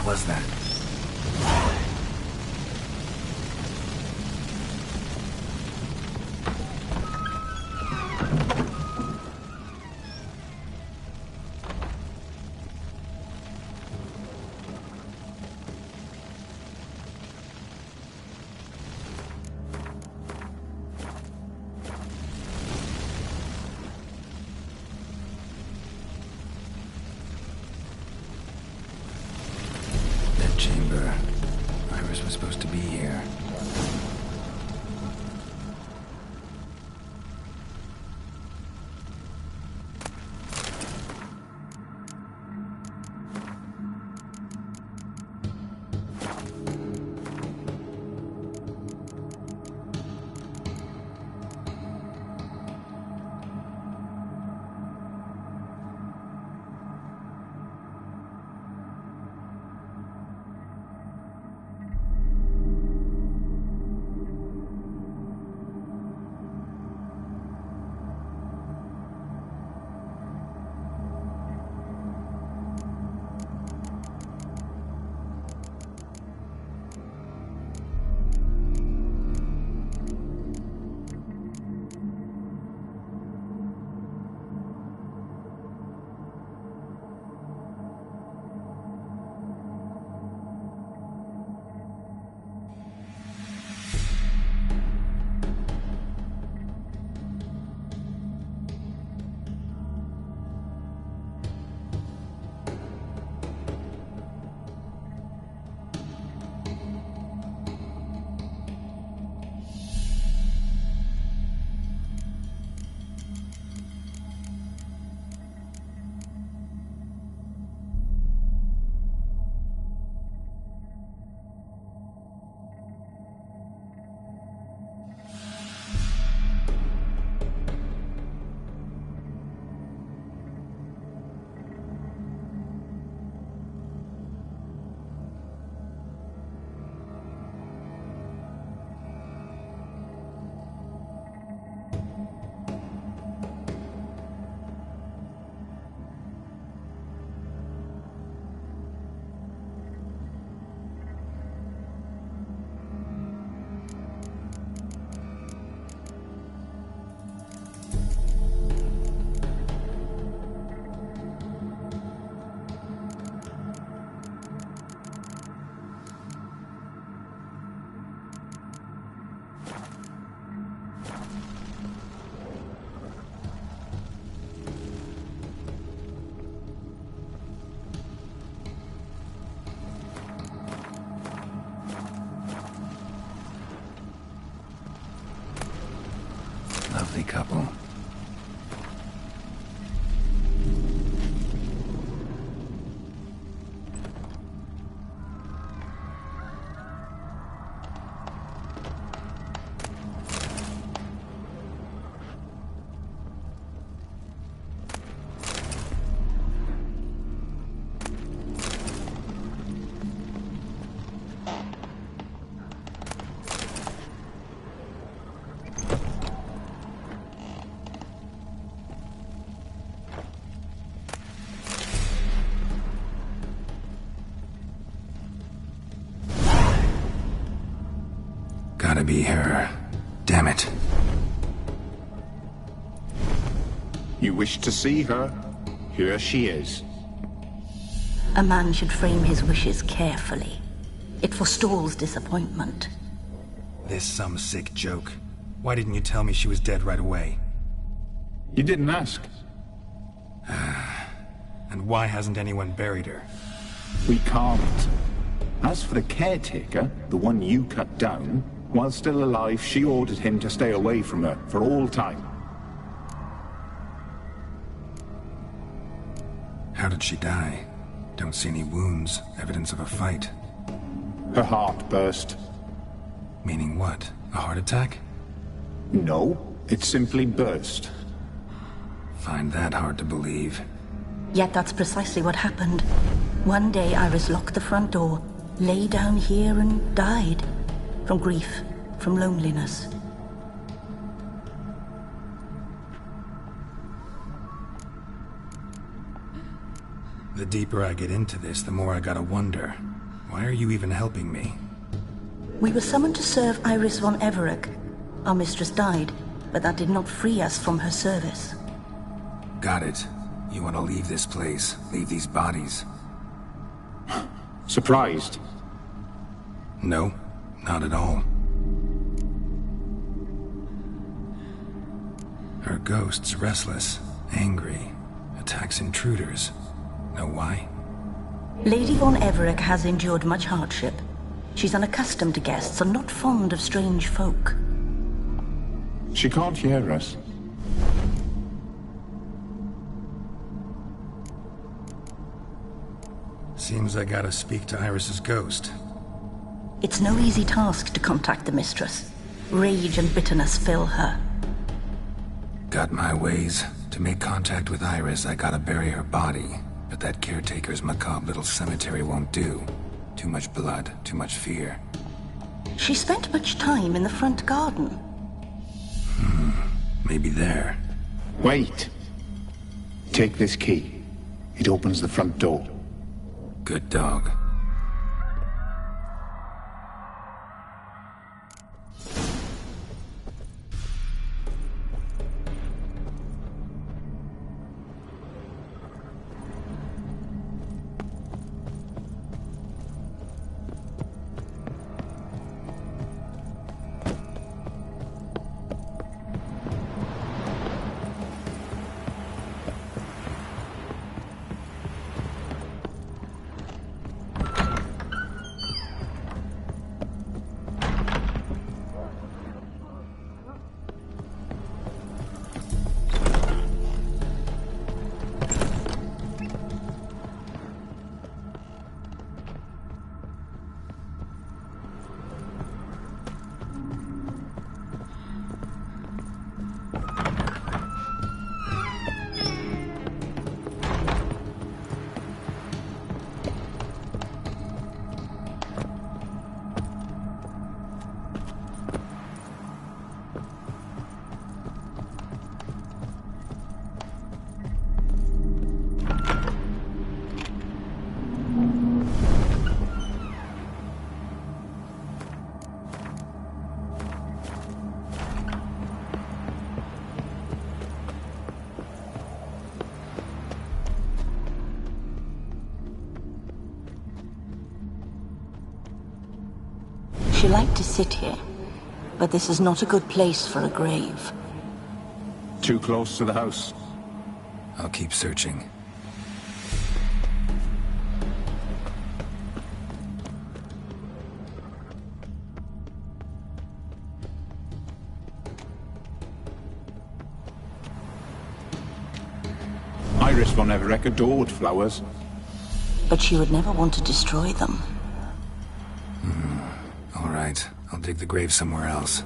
was that? Chamber. Iris was supposed to be here. Lovely couple. Gotta be her. Damn it. You wish to see her? Here she is. A man should frame his wishes carefully. It forestalls disappointment. This some sick joke. Why didn't you tell me she was dead right away? You didn't ask. And why hasn't anyone buried her? We can't. As for the caretaker, the one you cut down, while still alive, she ordered him to stay away from her for all time. How did she die? Don't see any wounds, evidence of a fight. Her heart burst. Meaning what? A heart attack? No, it simply burst. Find that hard to believe. Yet that's precisely what happened. One day Iris locked the front door, lay down here and died. From grief, from loneliness. The deeper I get into this, the more I gotta wonder. Why are you even helping me? We were summoned to serve Iris von Everec. Our mistress died, but that did not free us from her service. Got it. You want to leave this place, leave these bodies? Surprised? No, not at all. Her ghost's restless, angry, attacks intruders. Know why? Lady von Everec has endured much hardship. She's unaccustomed to guests and not fond of strange folk. She can't hear us. Seems I gotta speak to Iris's ghost. It's no easy task to contact the mistress. Rage and bitterness fill her. Got my ways. To make contact with Iris, I gotta bury her body. But that caretaker's macabre little cemetery won't do. Too much blood, too much fear. She spent much time in the front garden. Maybe there. Wait. Take this key. It opens the front door. Good dog. She liked to sit here, but this is not a good place for a grave. Too close to the house. I'll keep searching. Iris von Everec adored flowers. But she would never want to destroy them. All right, I'll dig the grave somewhere else.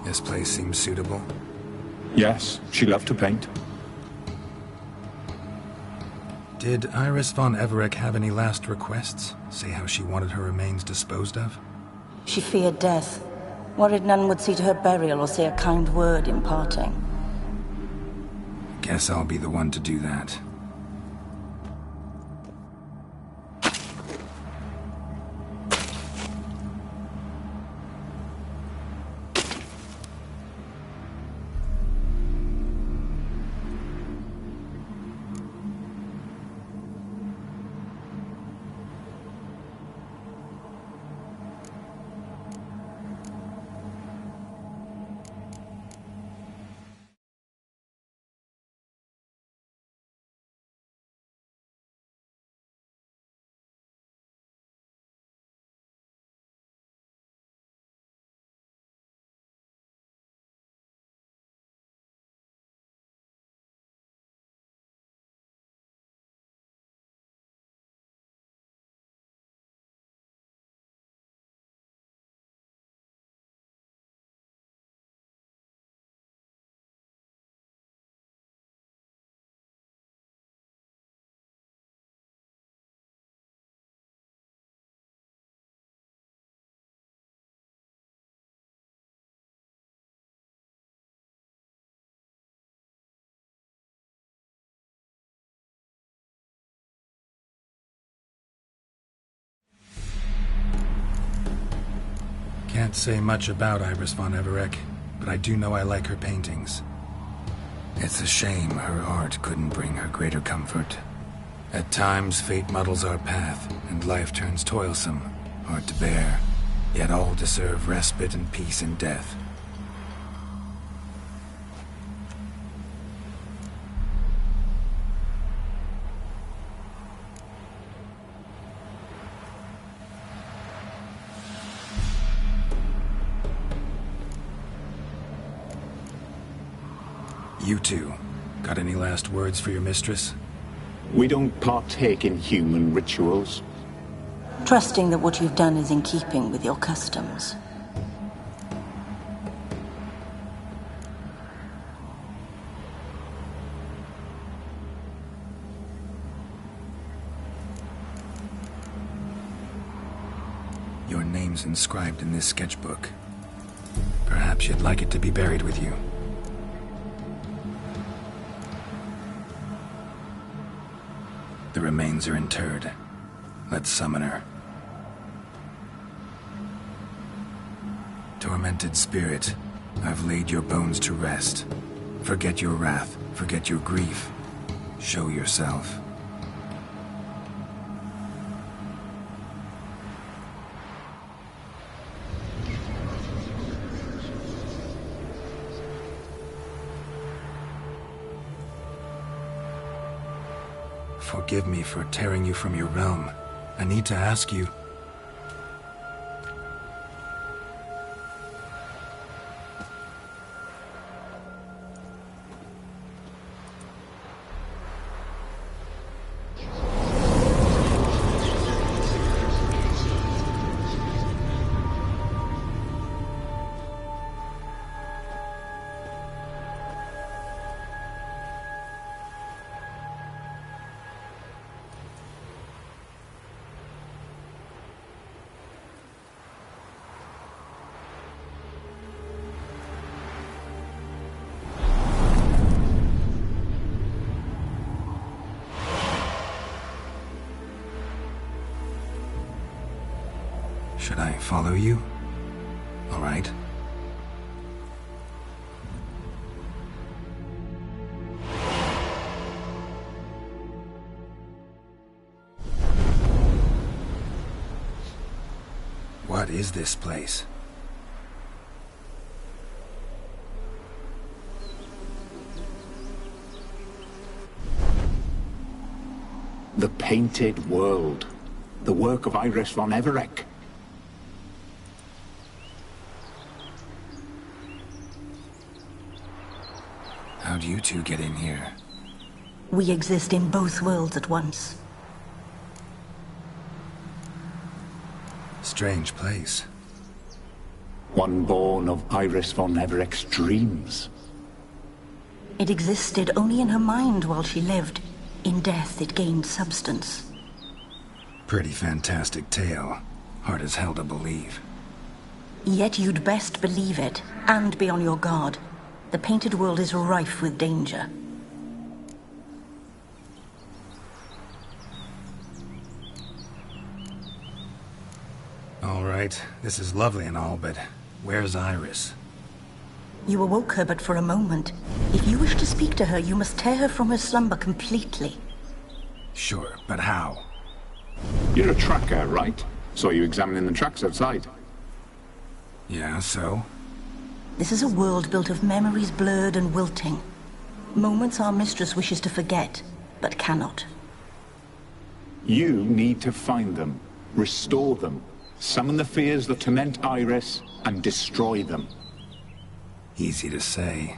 This place seems suitable. Yes, she loved to paint. Did Iris von Everec have any last requests? Say how she wanted her remains disposed of? She feared death. Worried none would see to her burial or say a kind word in parting. Guess I'll be the one to do that. Can't say much about Iris von Everec, but I do know I like her paintings. It's a shame her art couldn't bring her greater comfort. At times, fate muddles our path, and life turns toilsome, hard to bear. Yet all deserve respite and peace in death. You two, got any last words for your mistress? We don't partake in human rituals. Trusting that what you've done is in keeping with your customs. Your name's inscribed in this sketchbook. Perhaps you'd like it to be buried with you. The remains are interred. Let's summon her. Tormented spirit, I've laid your bones to rest. Forget your wrath, forget your grief. Show yourself. Forgive me for tearing you from your realm. I need to ask you... Should I follow you? All right. What is this place? The Painted World. The work of Iris von Everec. How'd you two get in here? We exist in both worlds at once. Strange place. One born of Iris von Everett's dreams. It existed only in her mind while she lived. In death, it gained substance. Pretty fantastic tale. Hard as hell to believe. Yet you'd best believe it, and be on your guard. The painted world is rife with danger. All right, this is lovely and all, but where's Iris? You awoke her but for a moment. If you wish to speak to her, you must tear her from her slumber completely. Sure, but how? You're a tracker, right? Saw you examining the tracks outside. Yeah, so? This is a world built of memories blurred and wilting. Moments our mistress wishes to forget, but cannot. You need to find them, restore them, summon the fears that torment Iris, and destroy them. Easy to say.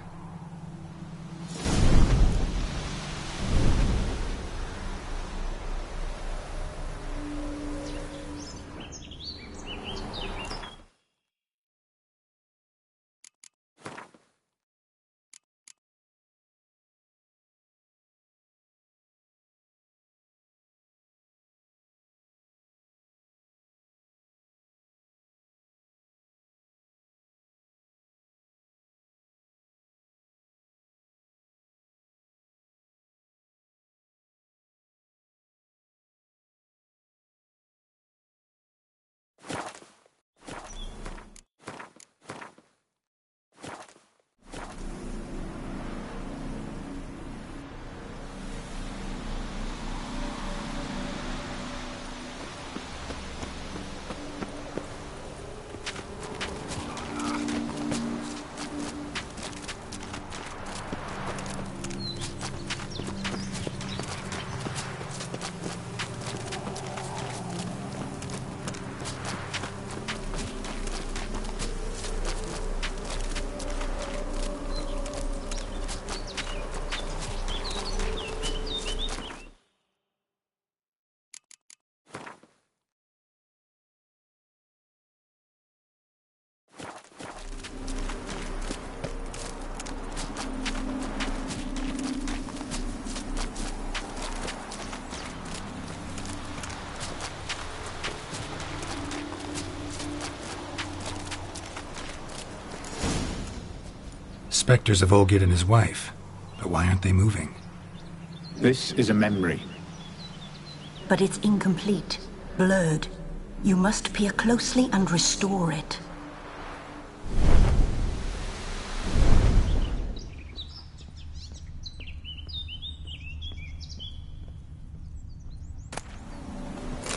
Spectres of Olgierd and his wife. But why aren't they moving? This is a memory. But it's incomplete, blurred. You must peer closely and restore it.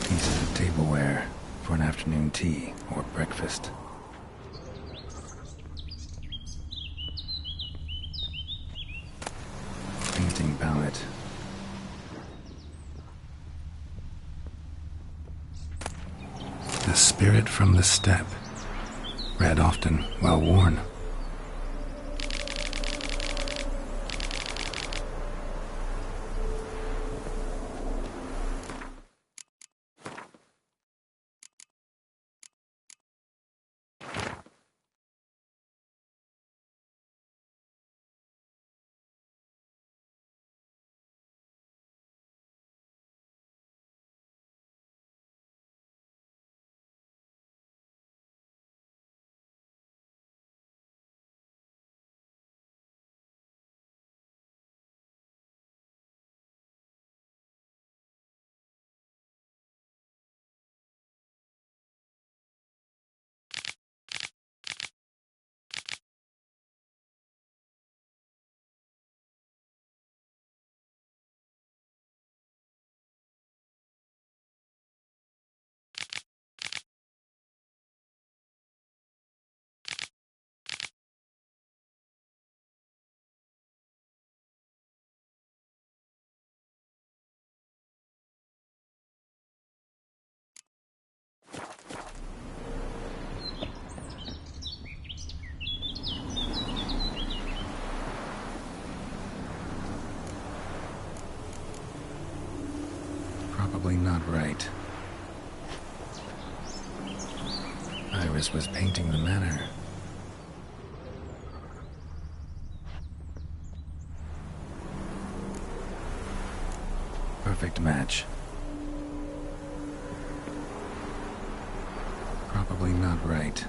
Pieces of tableware for an afternoon tea or breakfast. Painting palette. The spirit from the steppe. Read often, well worn. Probably not right. Iris purpose was painting the manor. Perfect match. Probably not right.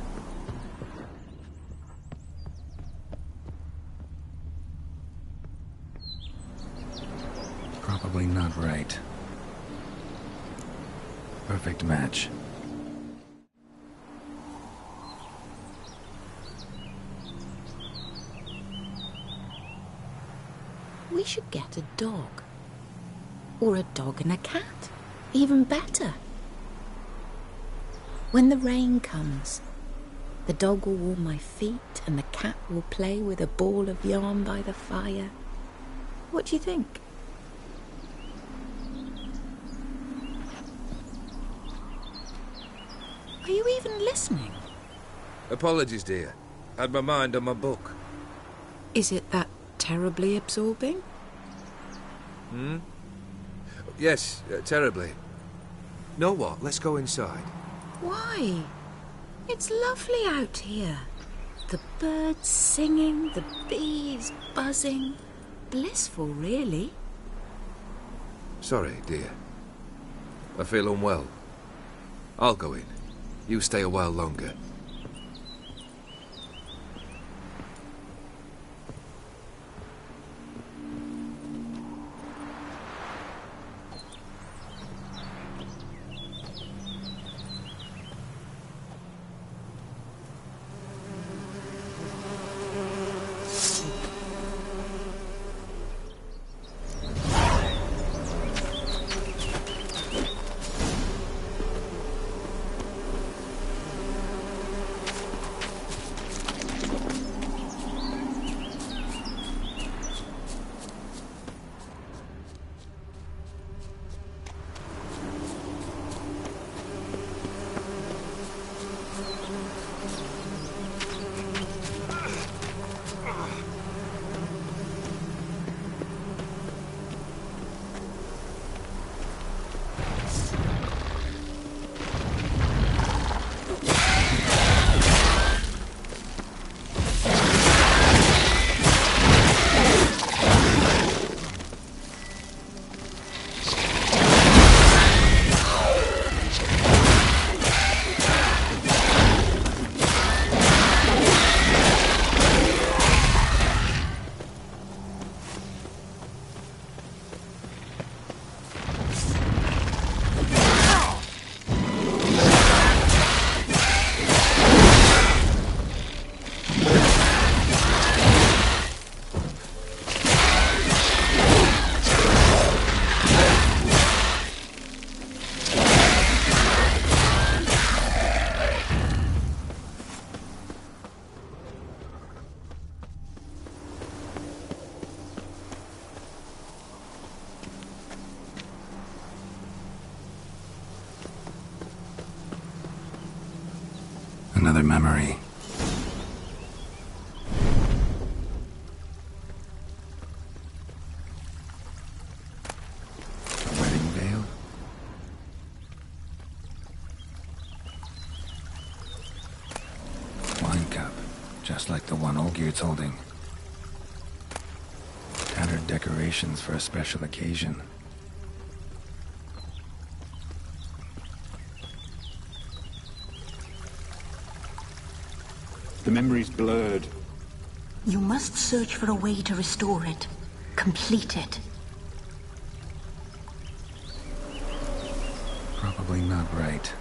Probably not right. Perfect match. We should get a dog. Or a dog and a cat. Even better. When the rain comes, the dog will warm my feet and the cat will play with a ball of yarn by the fire. What do you think? Are you even listening? Apologies, dear. Had my mind on my book. Is it that terribly absorbing? Yes, terribly. Know what? Let's go inside. Why? It's lovely out here. The birds singing, the bees buzzing. Blissful, really. Sorry, dear. I feel unwell. I'll go in. You stay a while longer. Another memory. A wedding veil? Wine cup, just like the one Olgerd's holding. Tattered decorations for a special occasion. The memory's blurred. You must search for a way to restore it. Complete it. Probably not right.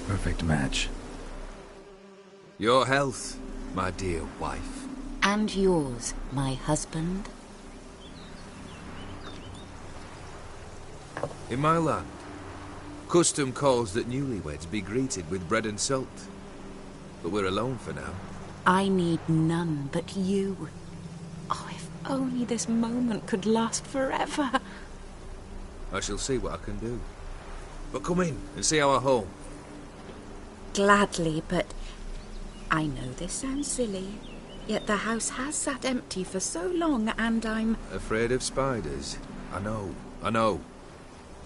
Perfect match. Your health, my dear wife. And yours, my husband. In my land, custom calls that newlyweds be greeted with bread and salt. But we're alone for now. I need none but you. Oh, if only this moment could last forever. I shall see what I can do. But come in and see our home. Gladly, but I know this sounds silly, yet the house has sat empty for so long and I'm... Afraid of spiders? I know.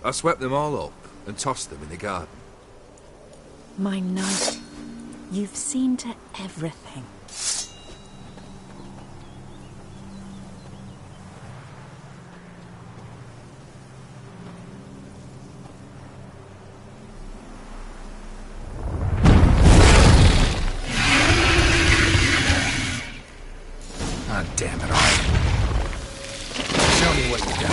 I swept them all up and tossed them in the garden. My knight, you've seen to everything. Ah, damn it all. Show me what you got.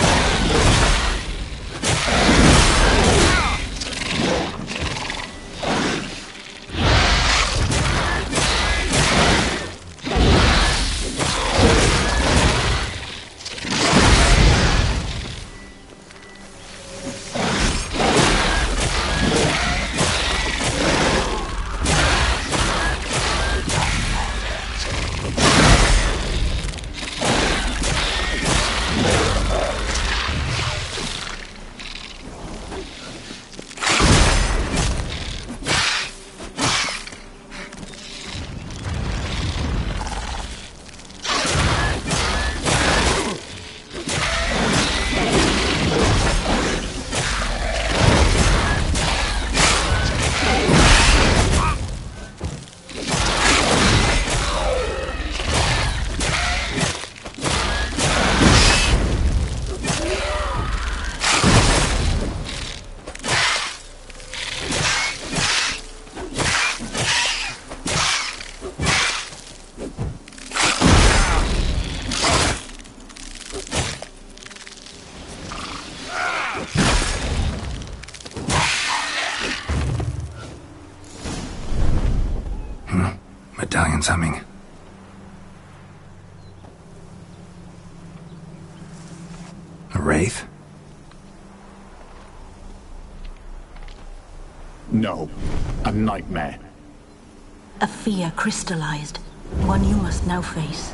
Medallion's humming. A wraith? No, a nightmare. A fear crystallized, one you must now face.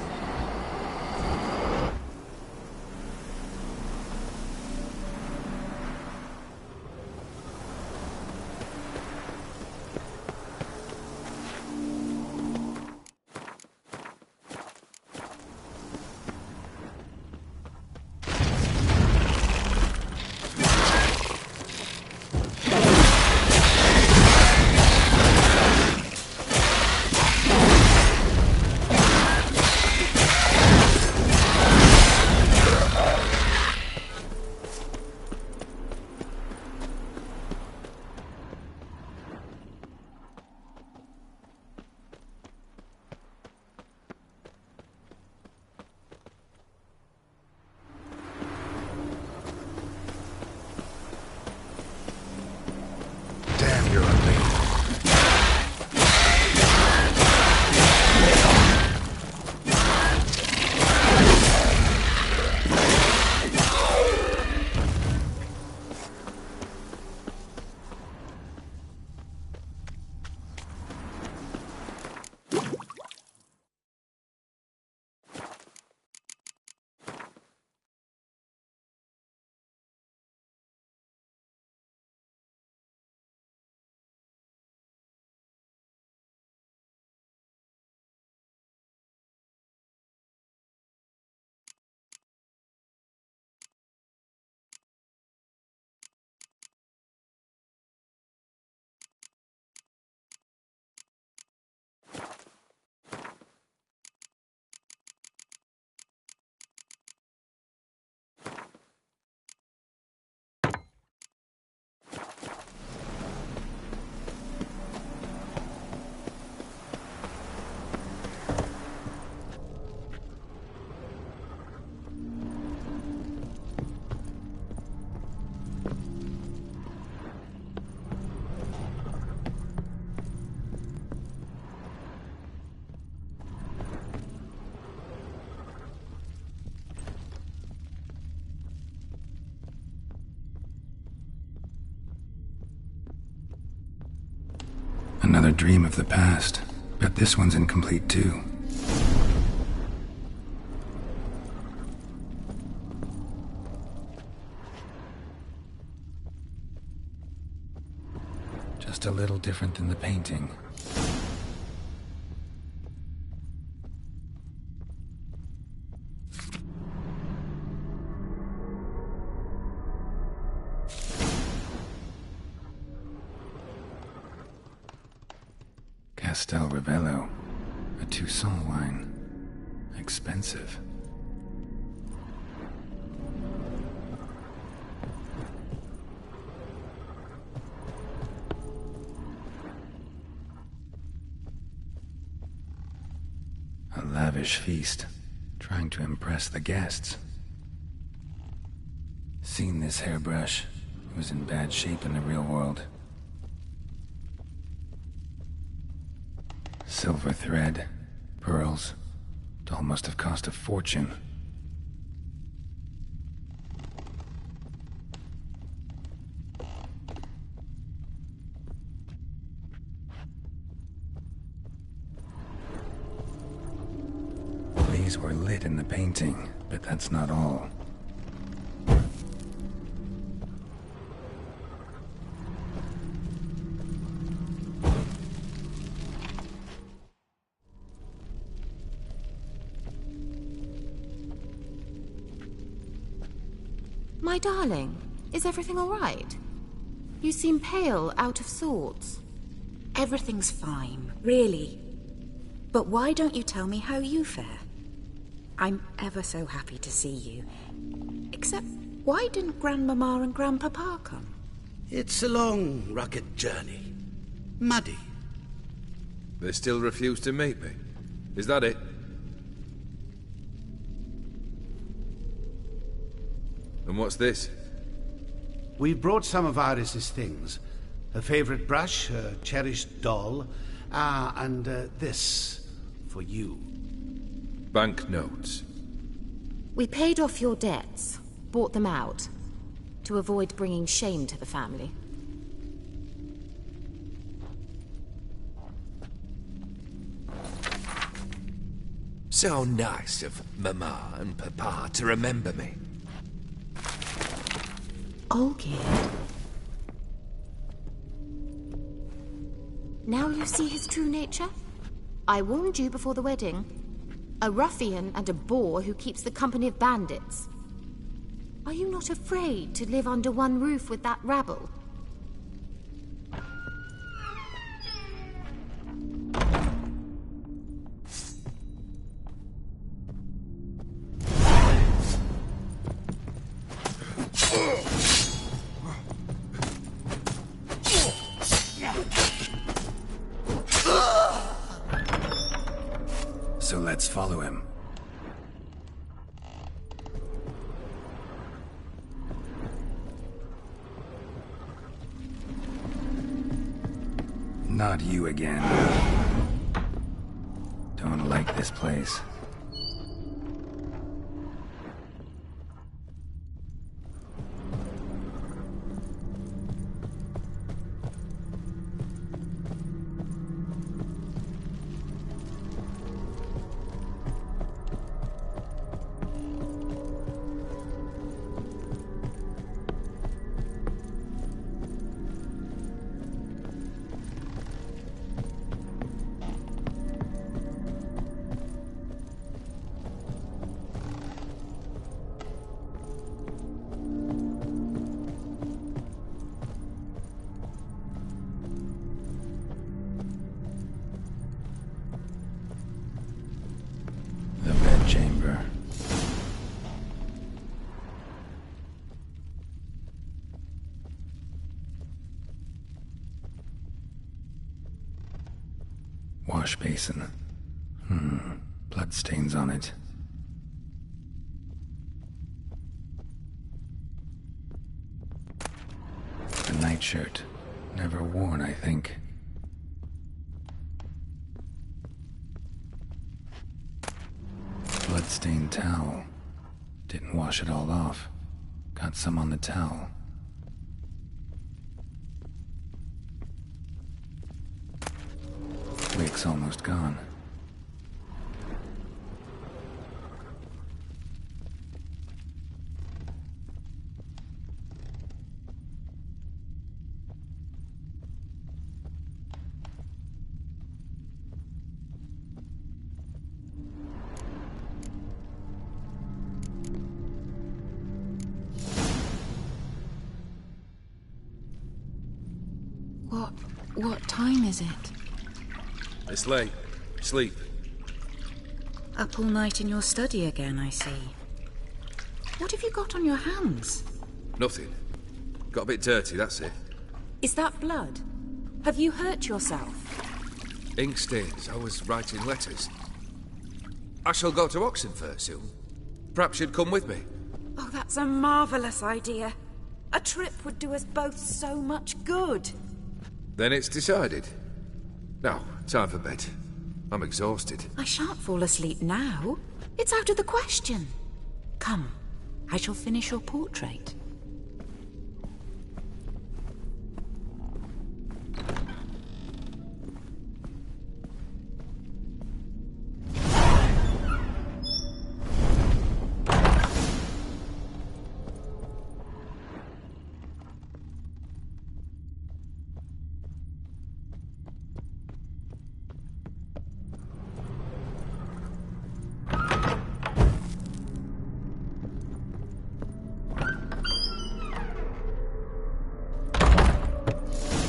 Damn, you're ugly. Another dream of the past, but this one's incomplete too. Just a little different than the painting. Castel Ravello. A Toussaint wine. Expensive. A lavish feast, trying to impress the guests. Seen this hairbrush. It was in bad shape in the real world. Silver thread, pearls. Doll must have cost a fortune. These were lit in the painting, but that's not all. My darling, is everything all right? You seem pale, out of sorts. Everything's fine, really. But why don't you tell me how you fare? I'm ever so happy to see you. Except, why didn't Grandmama and Grandpapa come? It's a long, rugged journey. Muddy. They still refuse to meet me. Is that it? And what's this? We brought some of Iris's things. Her favorite brush, her cherished doll, and this for you. Banknotes. We paid off your debts, bought them out, to avoid bringing shame to the family. So nice of Mama and Papa to remember me. Olgierd. Now you see his true nature? I warned you before the wedding. A ruffian and a boor who keeps the company of bandits. Are you not afraid to live under one roof with that rabble? So let's follow him. Not you again. Don't like this place. Chamber. Wash basin. Bloodstains on it. A nightshirt. Never worn, I think. Bloodstained towel. Didn't wash it all off. Got some on the towel. Wick's almost gone. What time is it? It's late. Sleep. Up all night in your study again, I see. What have you got on your hands? Nothing. Got a bit dirty, that's it. Is that blood? Have you hurt yourself? Ink stains. I was writing letters. I shall go to Oxenfurt soon. Perhaps you'd come with me. Oh, that's a marvellous idea. A trip would do us both so much good. Then it's decided. Now, time for bed. I'm exhausted. I shan't fall asleep now. It's out of the question. Come, I shall finish your portrait.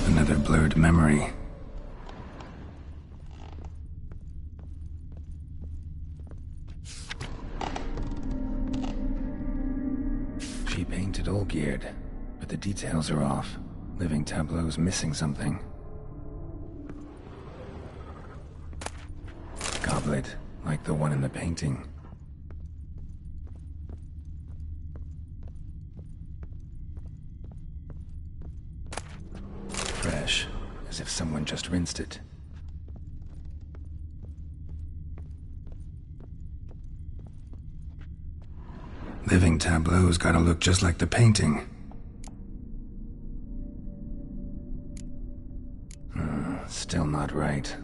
Another blurred memory. She painted Olgierd, but the details are off. Living Tableau's missing something. Goblet, like the one in the painting. Fresh, as if someone just rinsed it. Living Tableau's gotta look just like the painting. Still not right.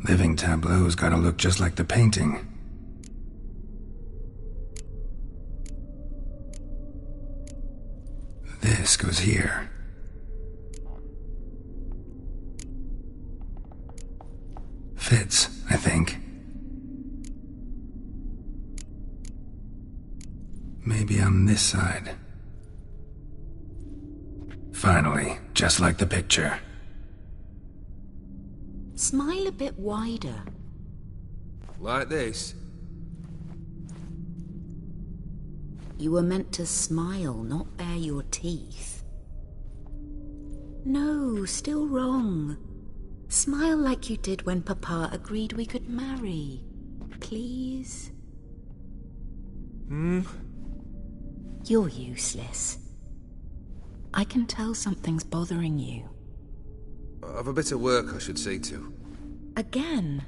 Living Tableau's gotta look just like the painting. This goes here. Fits, I think. Maybe on this side. Finally, just like the picture. Smile a bit wider. Like this? You were meant to smile, not bare your teeth. No, still wrong. Smile like you did when Papa agreed we could marry. Please? You're useless. I can tell something's bothering you. I've a bit of work I should see to. Again?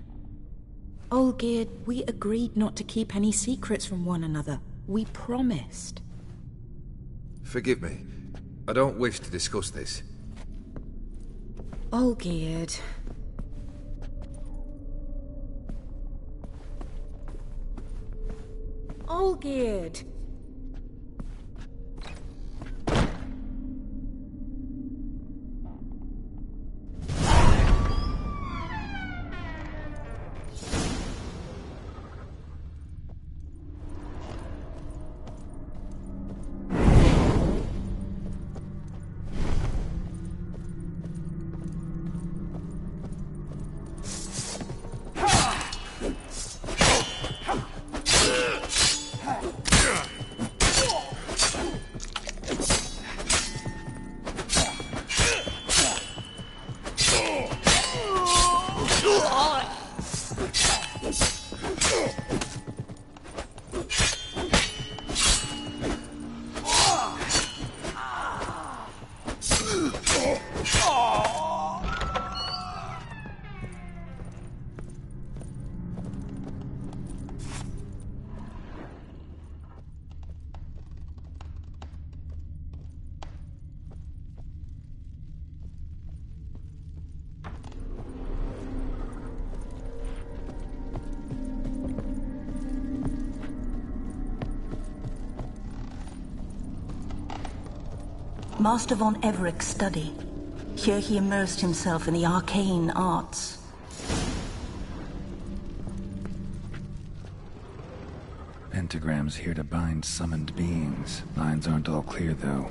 Olgierd, we agreed not to keep any secrets from one another. We promised. Forgive me. I don't wish to discuss this. Olgierd. Olgierd. Master von Everek's study. Here he immersed himself in the arcane arts. pentagrams here to bind summoned beings. Lines aren't all clear, though.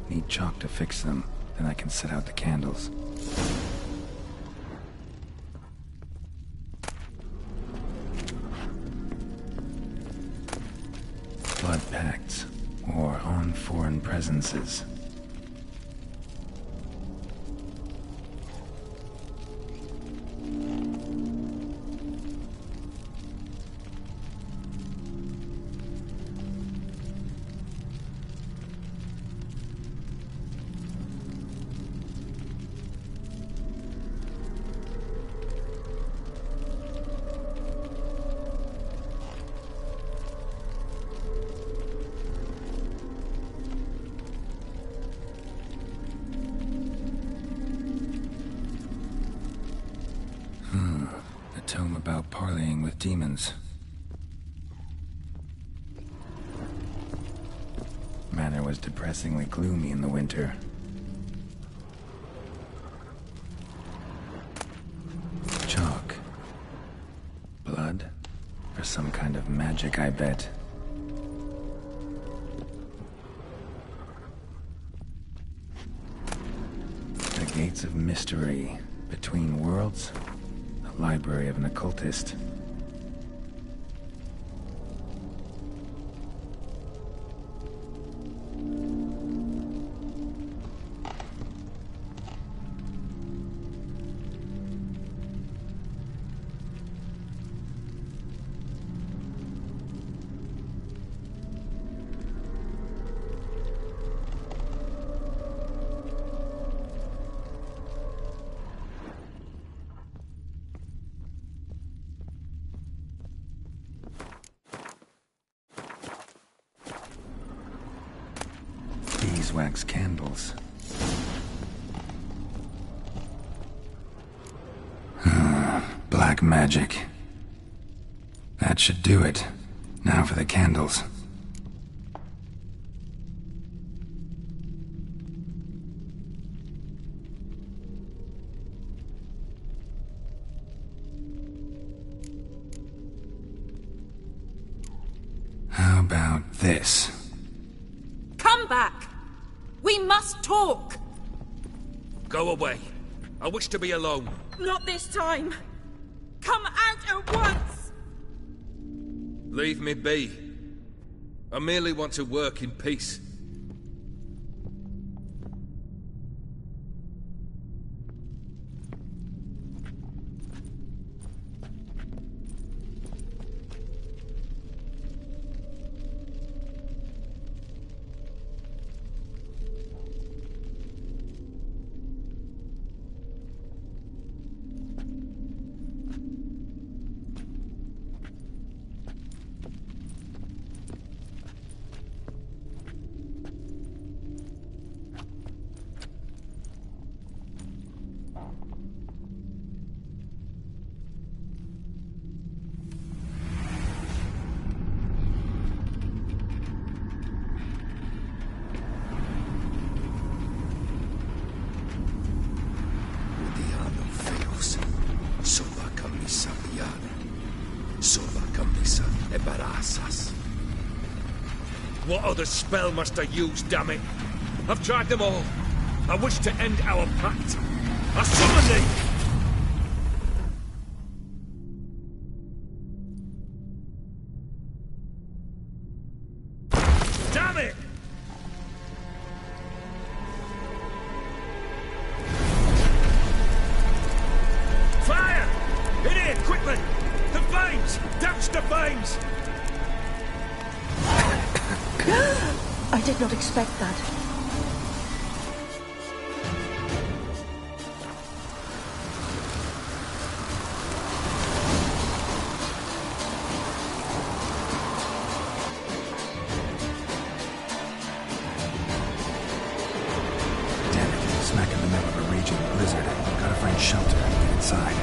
Need chalk to fix them, then I can set out the candles. Blood pacts, or on foreign presences. A tome about parleying with demons. Manor was depressingly gloomy in the winter. Chalk. Blood? For some kind of magic, I bet. The Gates of Mystery. Between Worlds? The Library of an Occultist. Beeswax candles. Black magic. That should do it. Now for the candles. How about this? Come back! We must talk! Go away. I wish to be alone. Not this time! Come out at once! Leave me be. I merely want to work in peace. What other spell must I use, damn it? I've tried them all. I wish to end our pact. I summon thee! Damn it! Fire! In here, quickly! The flames! Douse the flames! I did not expect that. Damn it, smack in the middle of a raging blizzard. Gotta find shelter and get inside.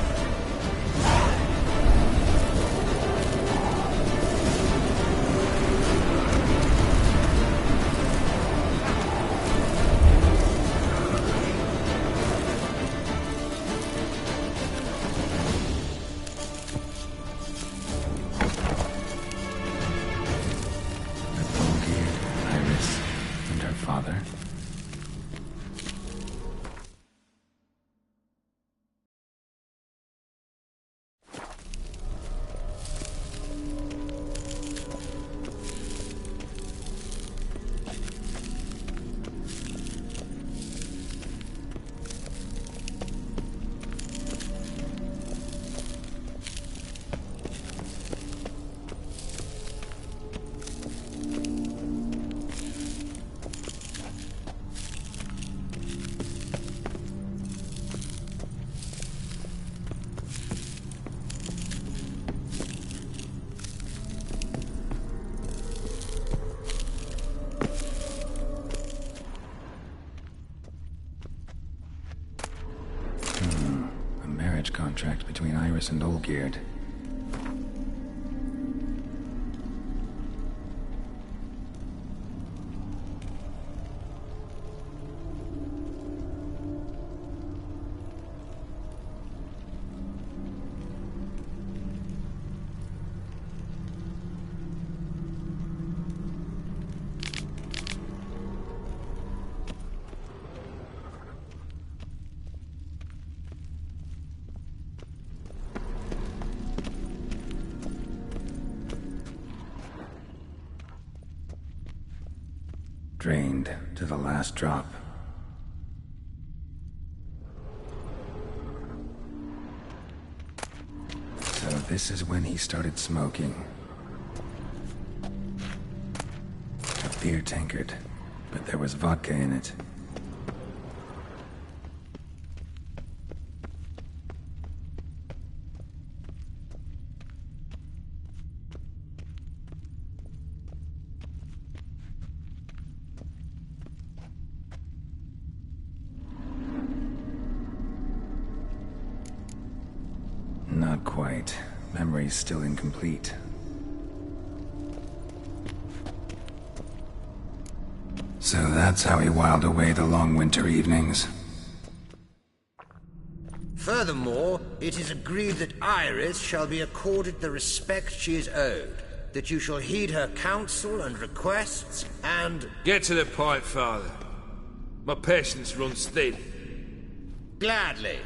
Iris and Olgierd. Drained to the last drop. So this is when he started smoking. A beer tankard, but there was vodka in it. Not quite. Memory's still incomplete. So that's how he whiled away the long winter evenings. Furthermore, it is agreed that Iris shall be accorded the respect she is owed, that you shall heed her counsel and requests, and... Get to the point, Father. My patience runs thin. Gladly.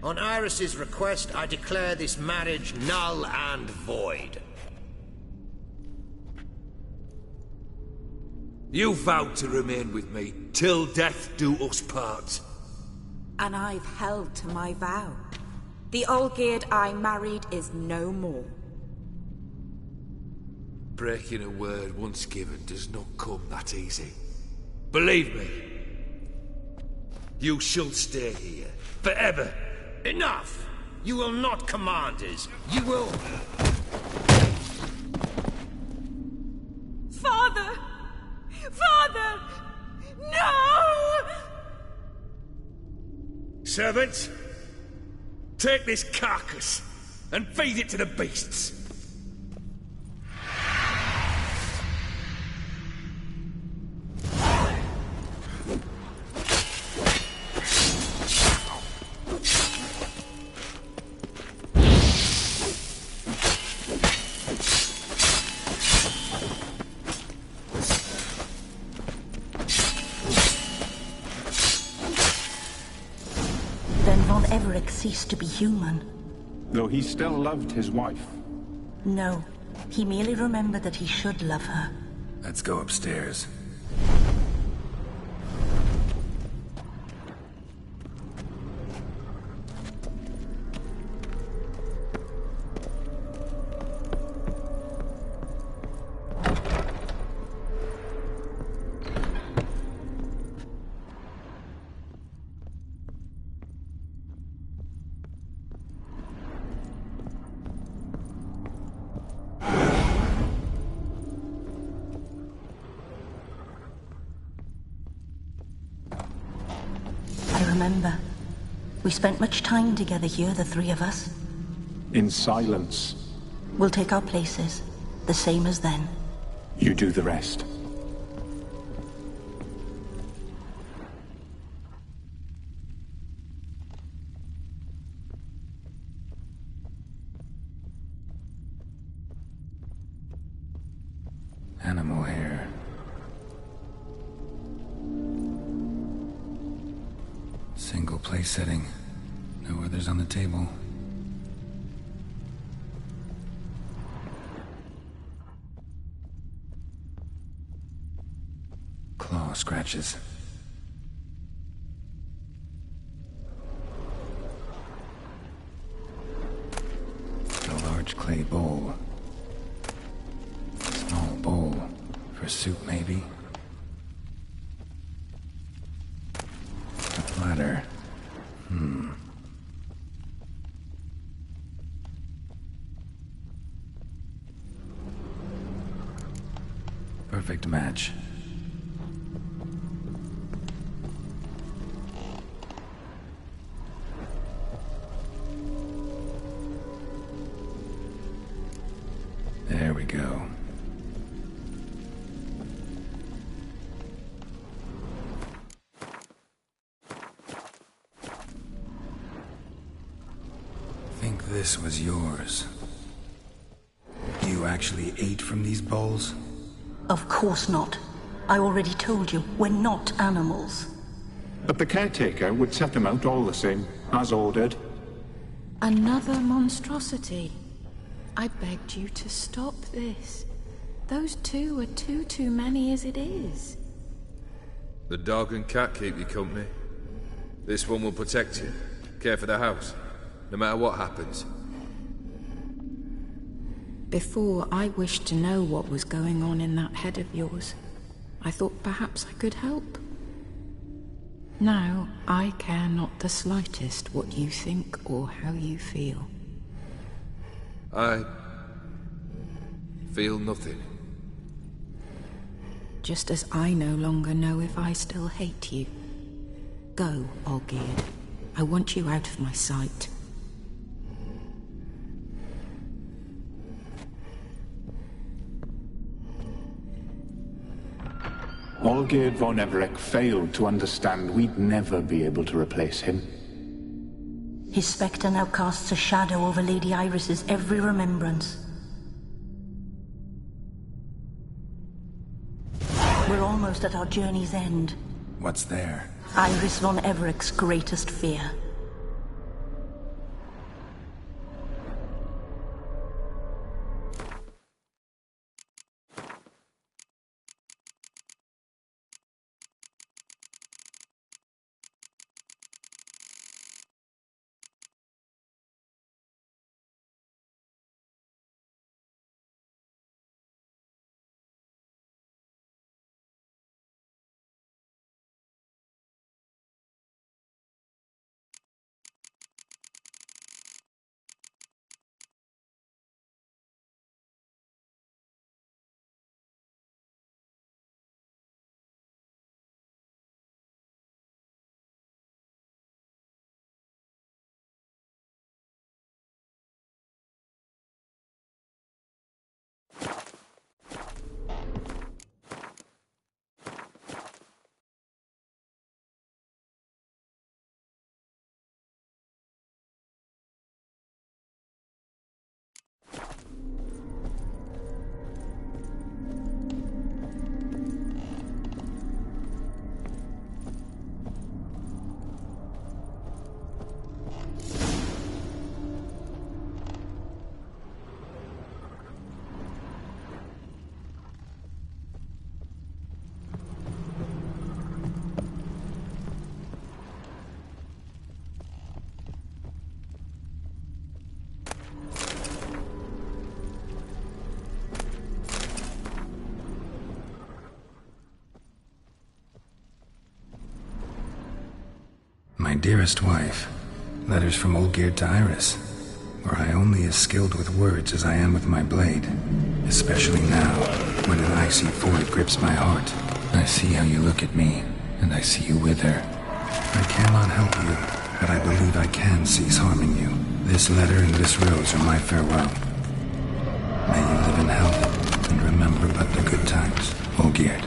On Iris's request, I declare this marriage null and void. You vowed to remain with me till death do us part. And I've held to my vow. The Olgierd I married is no more. Breaking a word once given does not come that easy. Believe me. You shall stay here, forever. Enough! You will not command us. You will... Father! Father! No! Servants, take this carcass and feed it to the beasts. Ceased to be human. Though he still loved his wife. No, he merely remembered that he should love her. Let's go upstairs. Remember, we spent much time together here, the three of us. In silence. We'll take our places, the same as then. You do the rest. Animal hair. Single place setting. No others on the table. Claw scratches. A large clay bowl. Small bowl. For soup, maybe? A platter. Perfect match. this was yours. You actually ate from these bowls? Of course not. I already told you, we're not animals. But the caretaker would set them out all the same, as ordered. Another monstrosity. I begged you to stop this. Those two are too many as it is. The dog and cat keep you company. This one will protect you, care for the house, no matter what happens. Before, I wished to know what was going on in that head of yours. I thought perhaps I could help. Now, I care not the slightest what you think or how you feel. I feel nothing. Just as I no longer know if I still hate you. Go, Olgierd. I want you out of my sight. Olgierd von Everec failed to understand we'd never be able to replace him. His spectre now casts a shadow over Lady Iris's every remembrance. We're almost at our journey's end. What's there? Iris von Everec's greatest fear. My dearest wife, letters from Olgierd to Iris, where I only as skilled with words as I am with my blade, especially now, when an icy void grips my heart. I see how you look at me, and I see you with her. I cannot help you, but I believe I can cease harming you. This letter and this rose are my farewell. May you live in health, and remember but the good times, Olgierd.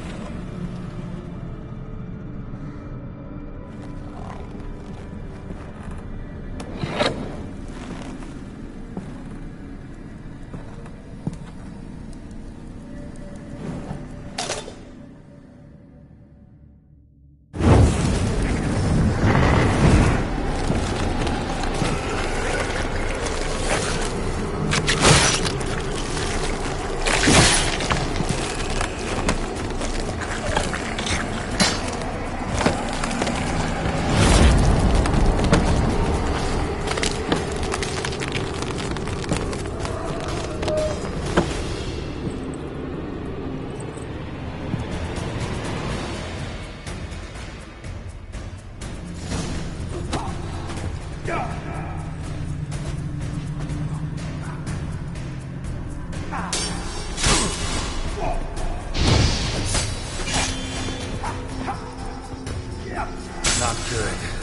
Not good.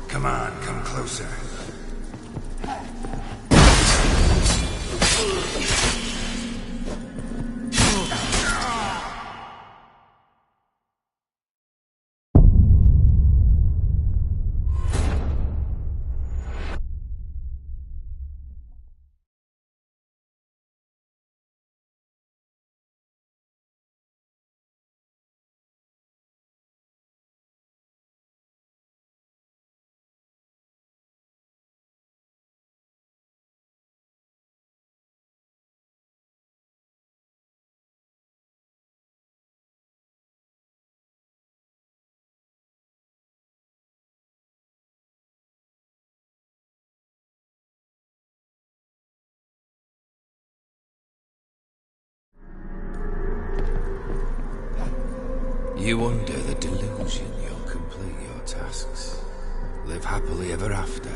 Come on, come closer. You under the delusion you'll complete your tasks. Live happily ever after.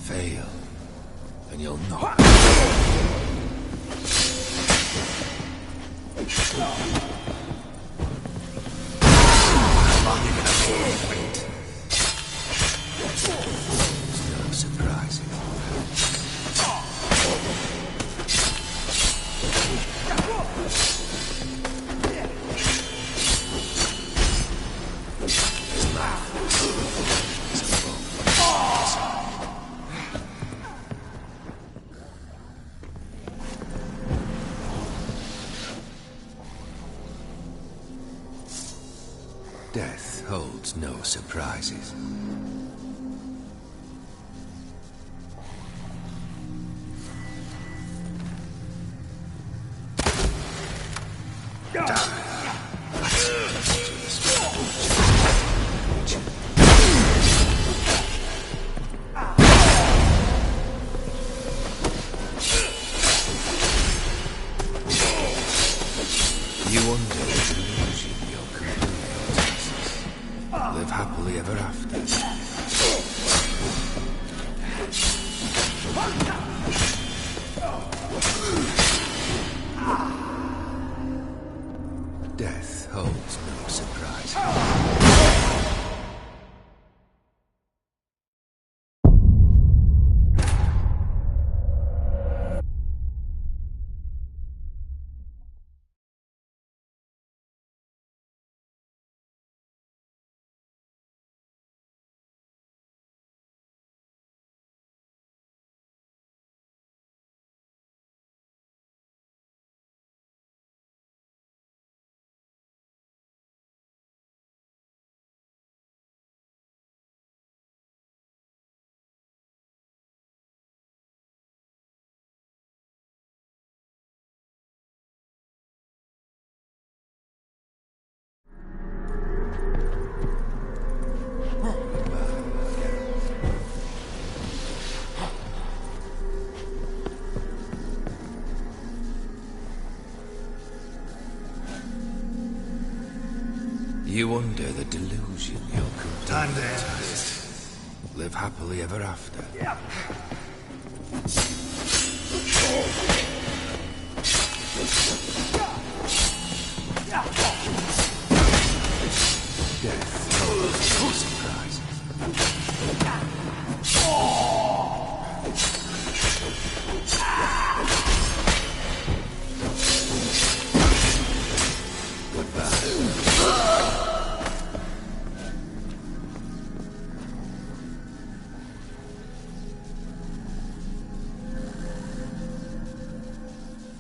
Fail, and you'll not. How long are you gonna wait? No surprises. Death holds no surprises. You under the delusion you'll complete your tasks. Live happily ever after. Death holds no surprises. You under the delusion you'll complete Time to your end tasks. Live happily ever after. Death holds no surprises.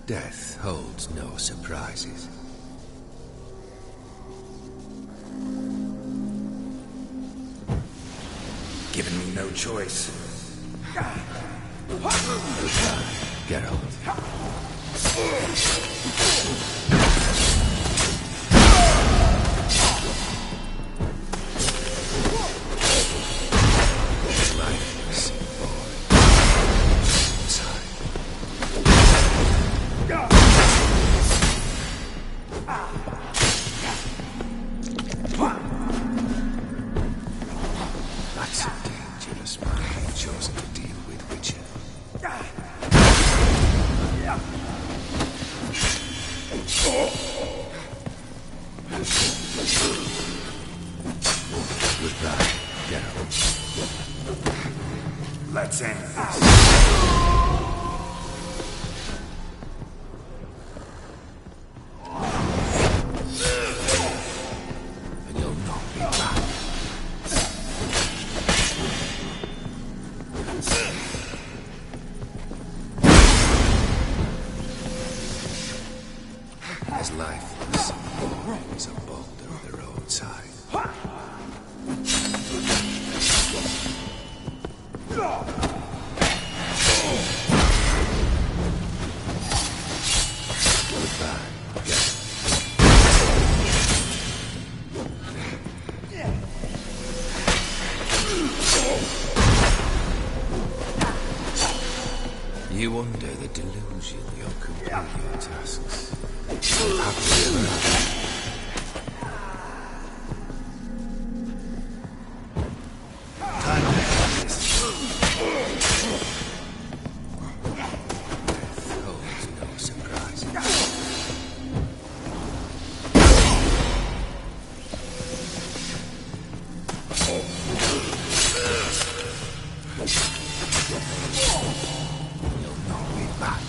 Death holds no surprises. Given me no choice. Geralt. That's a dangerous man you've chosen to deal with, Witcher. Goodbye, Geralt. Let's end this. And you'll not be back. As lifeless as a boulder on the roadside. You wonder the delusion you'll complete your tasks. Happily ever after. Time to end this. Death holds no surprises. You'll not be back.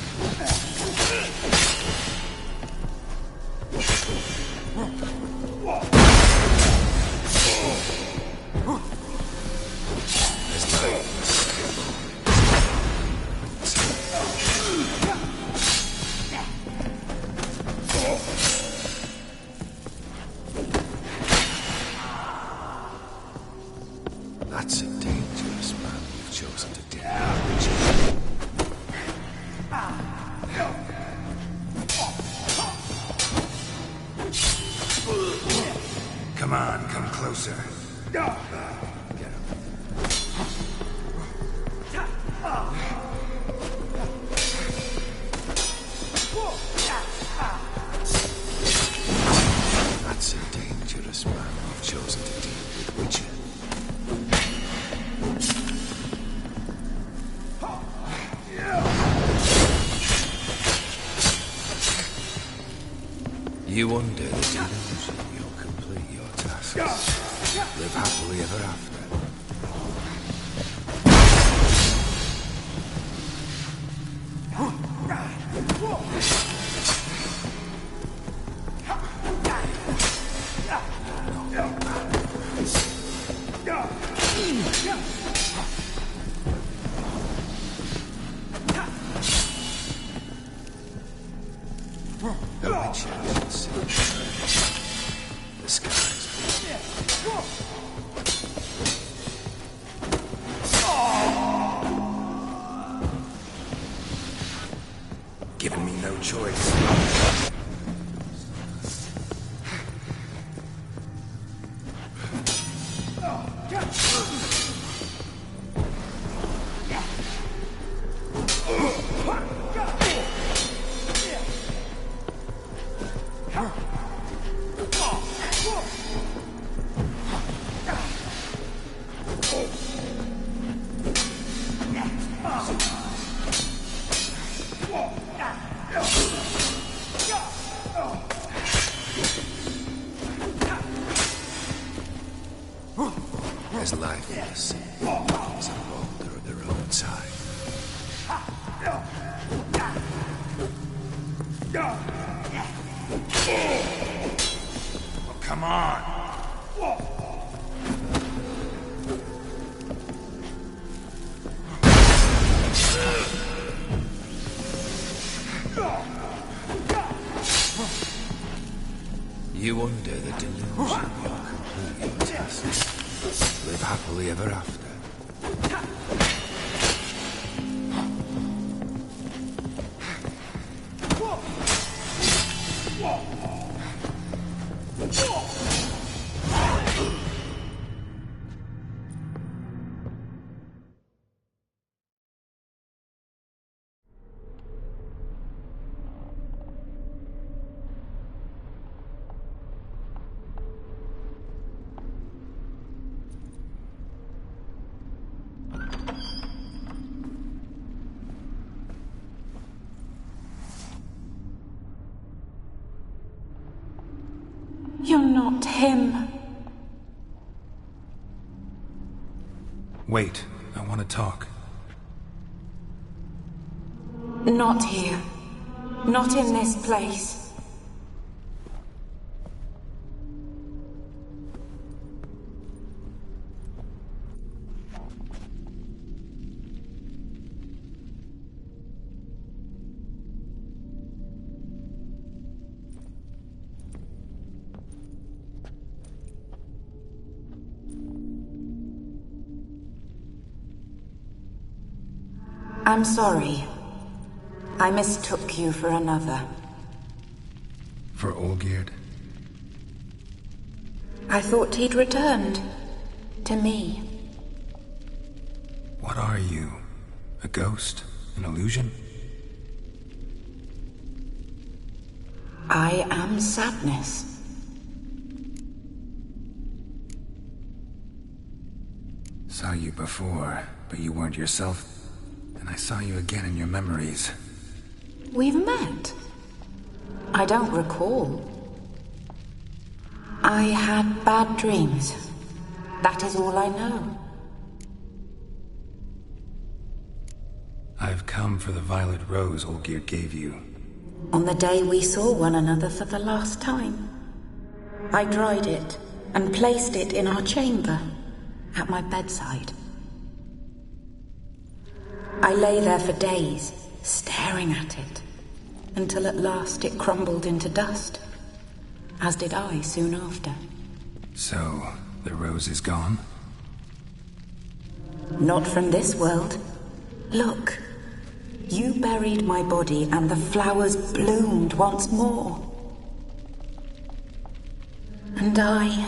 That's a dangerous man you've chosen to deal with. Come on, come closer. Get him. That's a dangerous man you've chosen to deal with, Witcher. You wonder the delusion you'll complete your tasks. Live happily ever after. The Witcher should see the skies. Giving me no choice. As lifeless as a boulder on the roadside. Well, come on. You wonder the delusion you'll complete your tasks. Live happily ever after. You're not him. Wait, I want to talk. Not here. Not in this place. I'm sorry. I mistook you for another. For Olgierd? I thought he'd returned. To me. What are you? A ghost? An illusion? I am sadness. Saw you before, but you weren't yourself. And I saw you again in your memories. We've met? I don't recall. I had bad dreams. That is all I know. I've come for the violet rose Olgierd gave you. On the day we saw one another for the last time, I dried it and placed it in our chamber, at my bedside. I lay there for days, staring at it, until at last it crumbled into dust, as did I soon after. So, the rose is gone? Not from this world. Look, you buried my body and the flowers bloomed once more. And I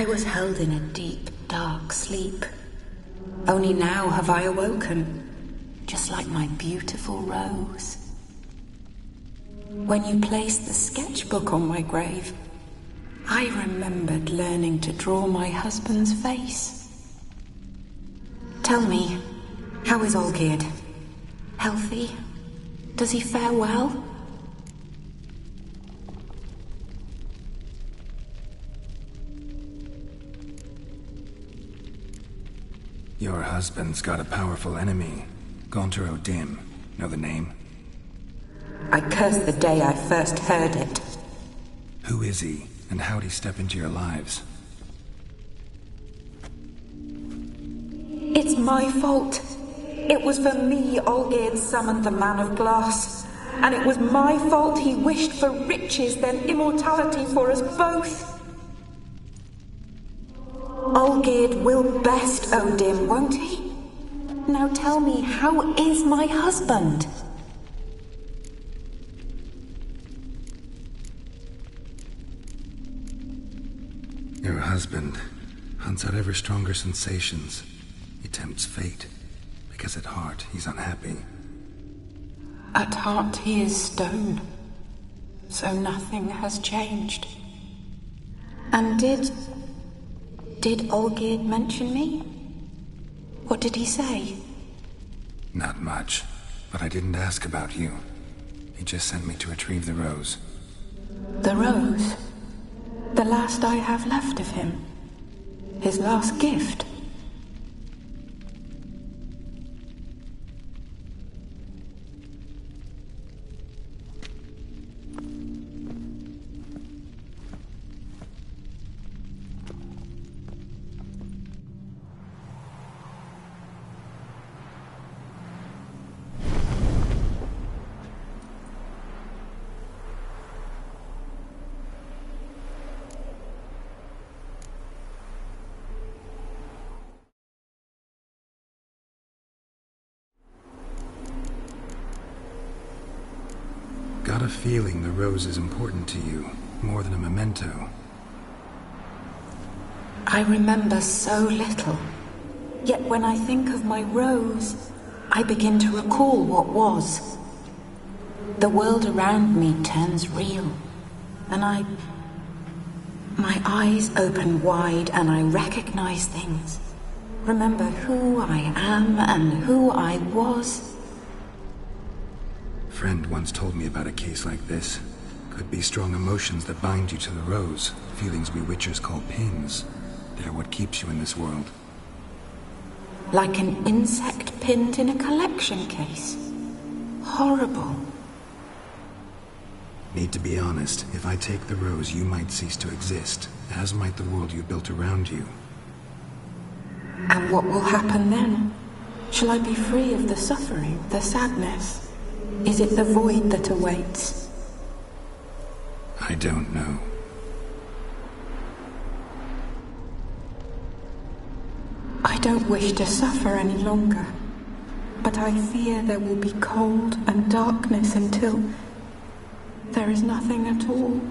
was held in a deep, dark sleep. Only now have I awoken, just like my beautiful rose. When you placed the sketchbook on my grave, I remembered learning to draw my husband's face. Tell me, how is Olgierd? Healthy? Does he fare well? Your husband's got a powerful enemy. Gaunter O'Dim. Know the name? I curse the day I first heard it. Who is he, and how'd he step into your lives? It's my fault. It was for me Olgierd summoned the Man of Glass. And it was my fault he wished for riches then immortality for us both. Olgierd will best O'Dim, won't he? Now tell me, how is my husband? Your husband hunts out ever stronger sensations. He tempts fate, because at heart he's unhappy. At heart he is stone, so nothing has changed. And did Olgierd mention me? What did he say? Not much, but I didn't ask about you. He just sent me to retrieve the rose. The rose? The last I have left of him? His last gift? Got a feeling the rose is important to you, more than a memento. I remember so little. Yet when I think of my rose, I begin to recall what was. The world around me turns real, and my eyes open wide and I recognize things. Remember who I am and who I was. A friend once told me about a case like this. Could be strong emotions that bind you to the rose. Feelings we witchers call pins. They're what keeps you in this world. Like an insect pinned in a collection case. Horrible. Need to be honest. If I take the rose, you might cease to exist, as might the world you built around you. And what will happen then? Shall I be free of the suffering, the sadness? Is it the void that awaits? I don't know. I don't wish to suffer any longer, but I fear there will be cold and darkness until there is nothing at all.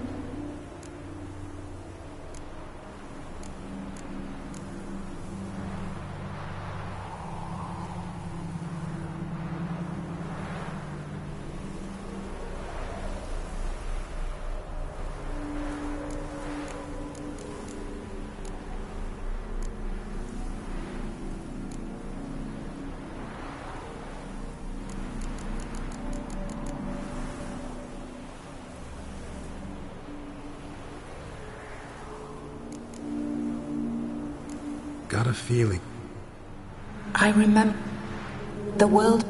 Got a feeling. I remember the world.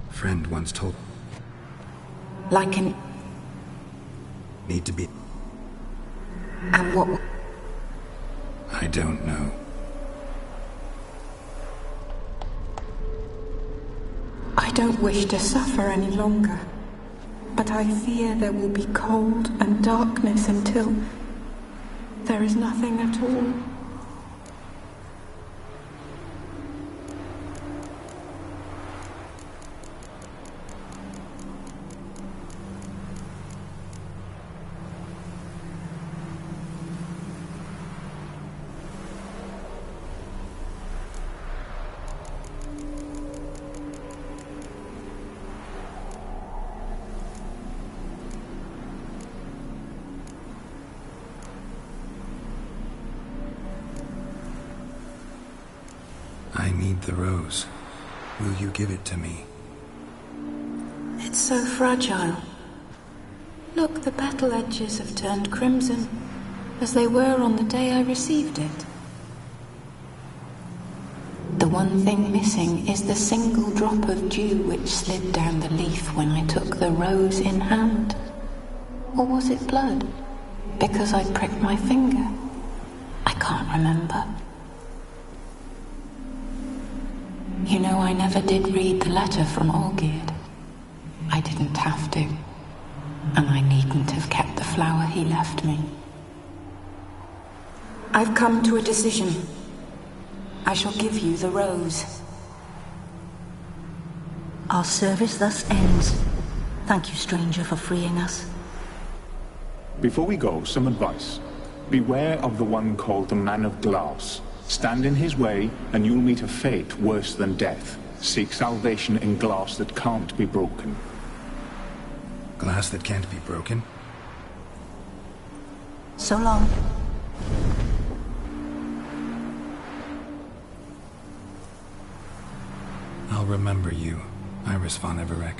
Friend once told. Like an. Need to be. And what? I don't know. I don't wish to suffer any longer, but I fear there will be cold and darkness until there is nothing at all. I need the rose. Will you give it to me? It's so fragile. Look, the petal edges have turned crimson, as they were on the day I received it. The one thing missing is the single drop of dew which slid down the leaf when I took the rose in hand. Or was it blood? Because I pricked my finger? I can't remember. You know, I never did read the letter from Olgierd. I didn't have to. And I needn't have kept the flower he left me. I've come to a decision. I shall give you the rose. Our service thus ends. Thank you, stranger, for freeing us. Before we go, some advice. Beware of the one called the Man of Glass. Stand in his way, and you'll meet a fate worse than death. Seek salvation in glass that can't be broken. Glass that can't be broken? So long. I'll remember you, Iris von Everec.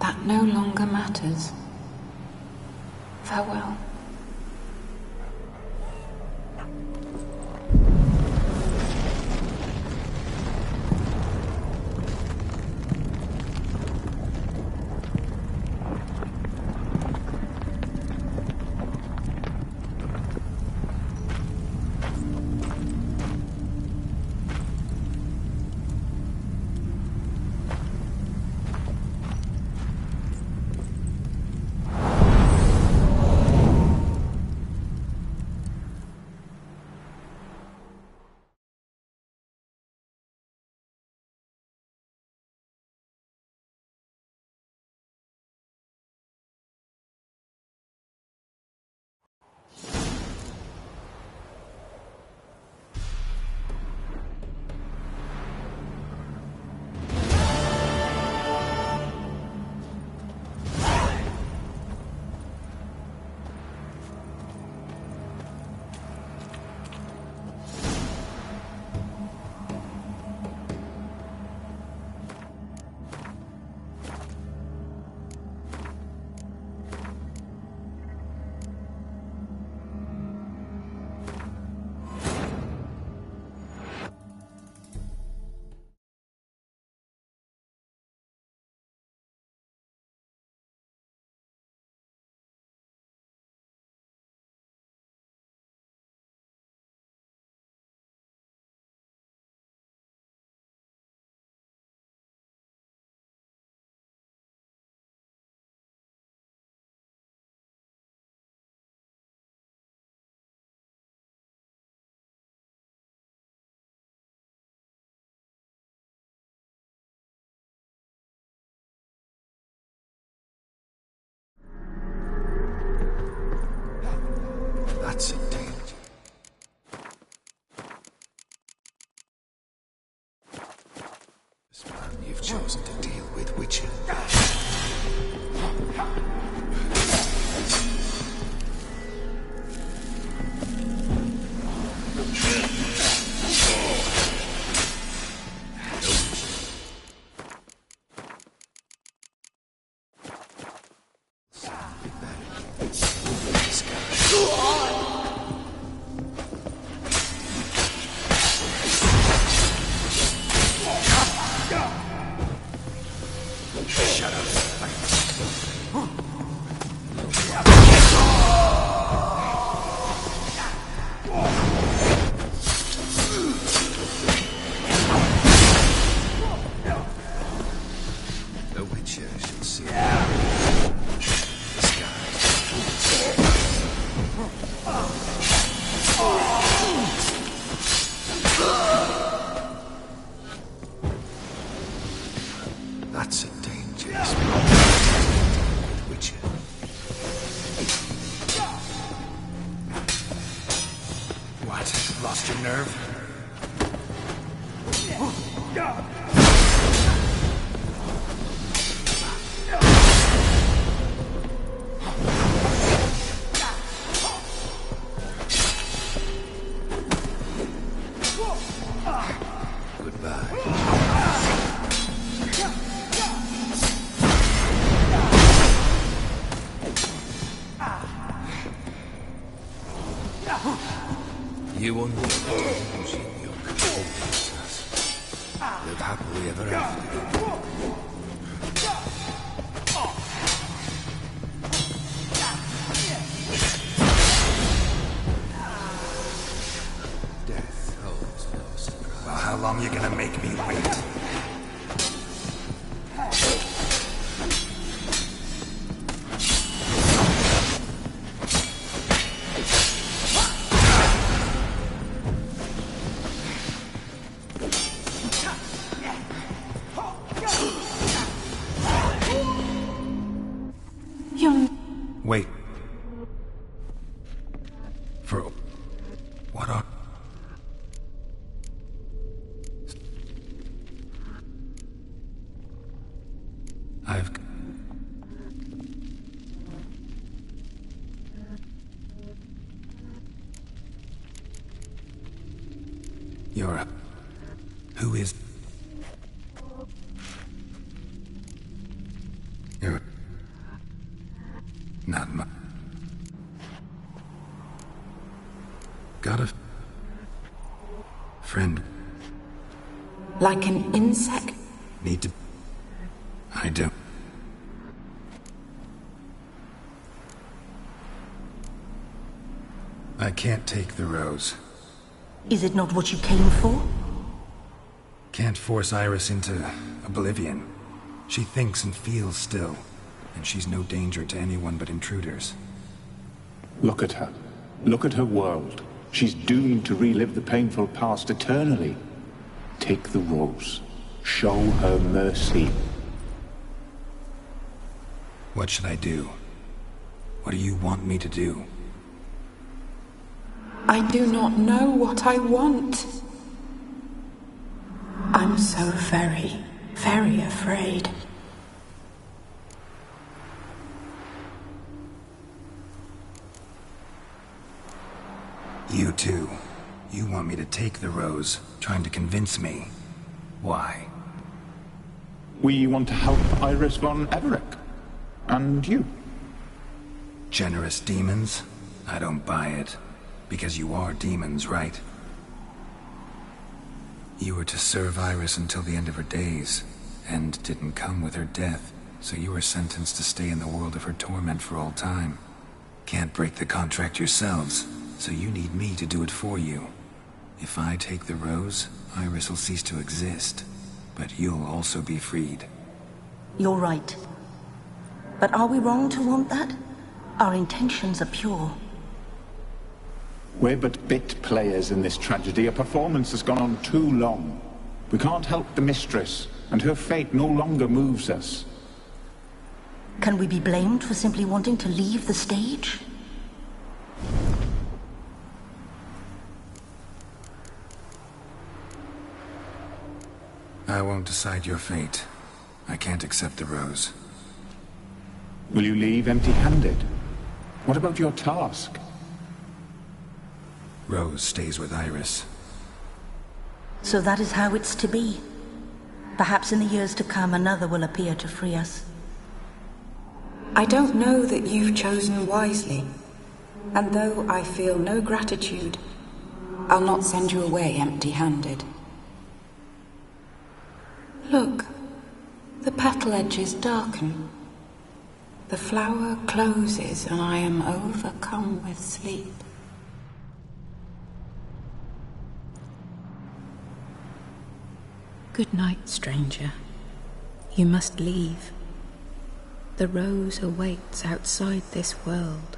That no longer matters. Farewell. chosen to deal with Witcher. That's a dangerous Witcher. What? Lost your nerve? You understand using your control us. Live happily ever after. Death holds no surprise. Well, how long you gonna make me wait? Wait. For what are... You're... Who is... You're... Not my... Got a... friend. Like an insect? Need to... I do. I can't take the rose. Is it not what you came for? Can't force Iris into oblivion. She thinks and feels still, and she's no danger to anyone but intruders. Look at her. Look at her world. She's doomed to relive the painful past eternally. Take the rose. Show her mercy. What should I do? What do you want me to do? I do not know what I want. I'm so very, very afraid. You too. You want me to take the rose, trying to convince me. Why? We want to help Iris von Everec. And you. Generous demons? I don't buy it. Because you are demons, right? You were to serve Iris until the end of her days. End didn't come with her death, so you were sentenced to stay in the world of her torment for all time. Can't break the contract yourselves, so you need me to do it for you. If I take the rose, Iris will cease to exist. But you'll also be freed. You're right. But are we wrong to want that? Our intentions are pure. We're but bit players in this tragedy. A performance has gone on too long. We can't help the mistress, and her fate no longer moves us. Can we be blamed for simply wanting to leave the stage? I won't decide your fate. I can't accept the rose. Will you leave empty-handed? What about your task? Rose stays with Iris. So that is how it's to be. Perhaps in the years to come, another will appear to free us. I don't know that you've chosen wisely. And though I feel no gratitude, I'll not send you away empty-handed. Look, the petal edges darken. The flower closes and I am overcome with sleep. Good night, stranger. You must leave. The rose awaits outside this world,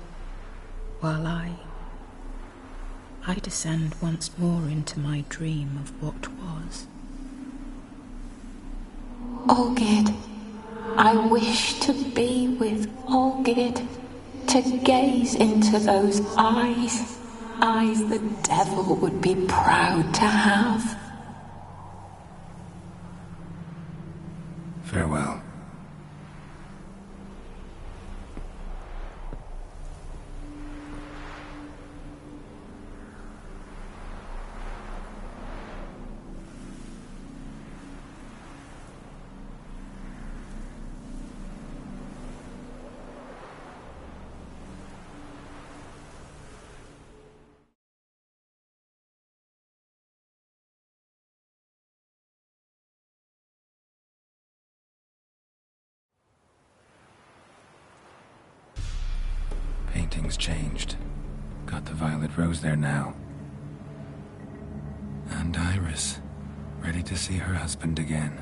while I descend once more into my dream of what was. Olgierd, I wish to be with Olgierd, to gaze into those eyes the devil would be proud to have. Farewell. Painting's changed. Got the violet rose there now. And Iris, ready to see her husband again.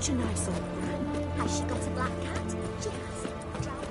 Such a nice old Gran. Has she got a black cat? She has.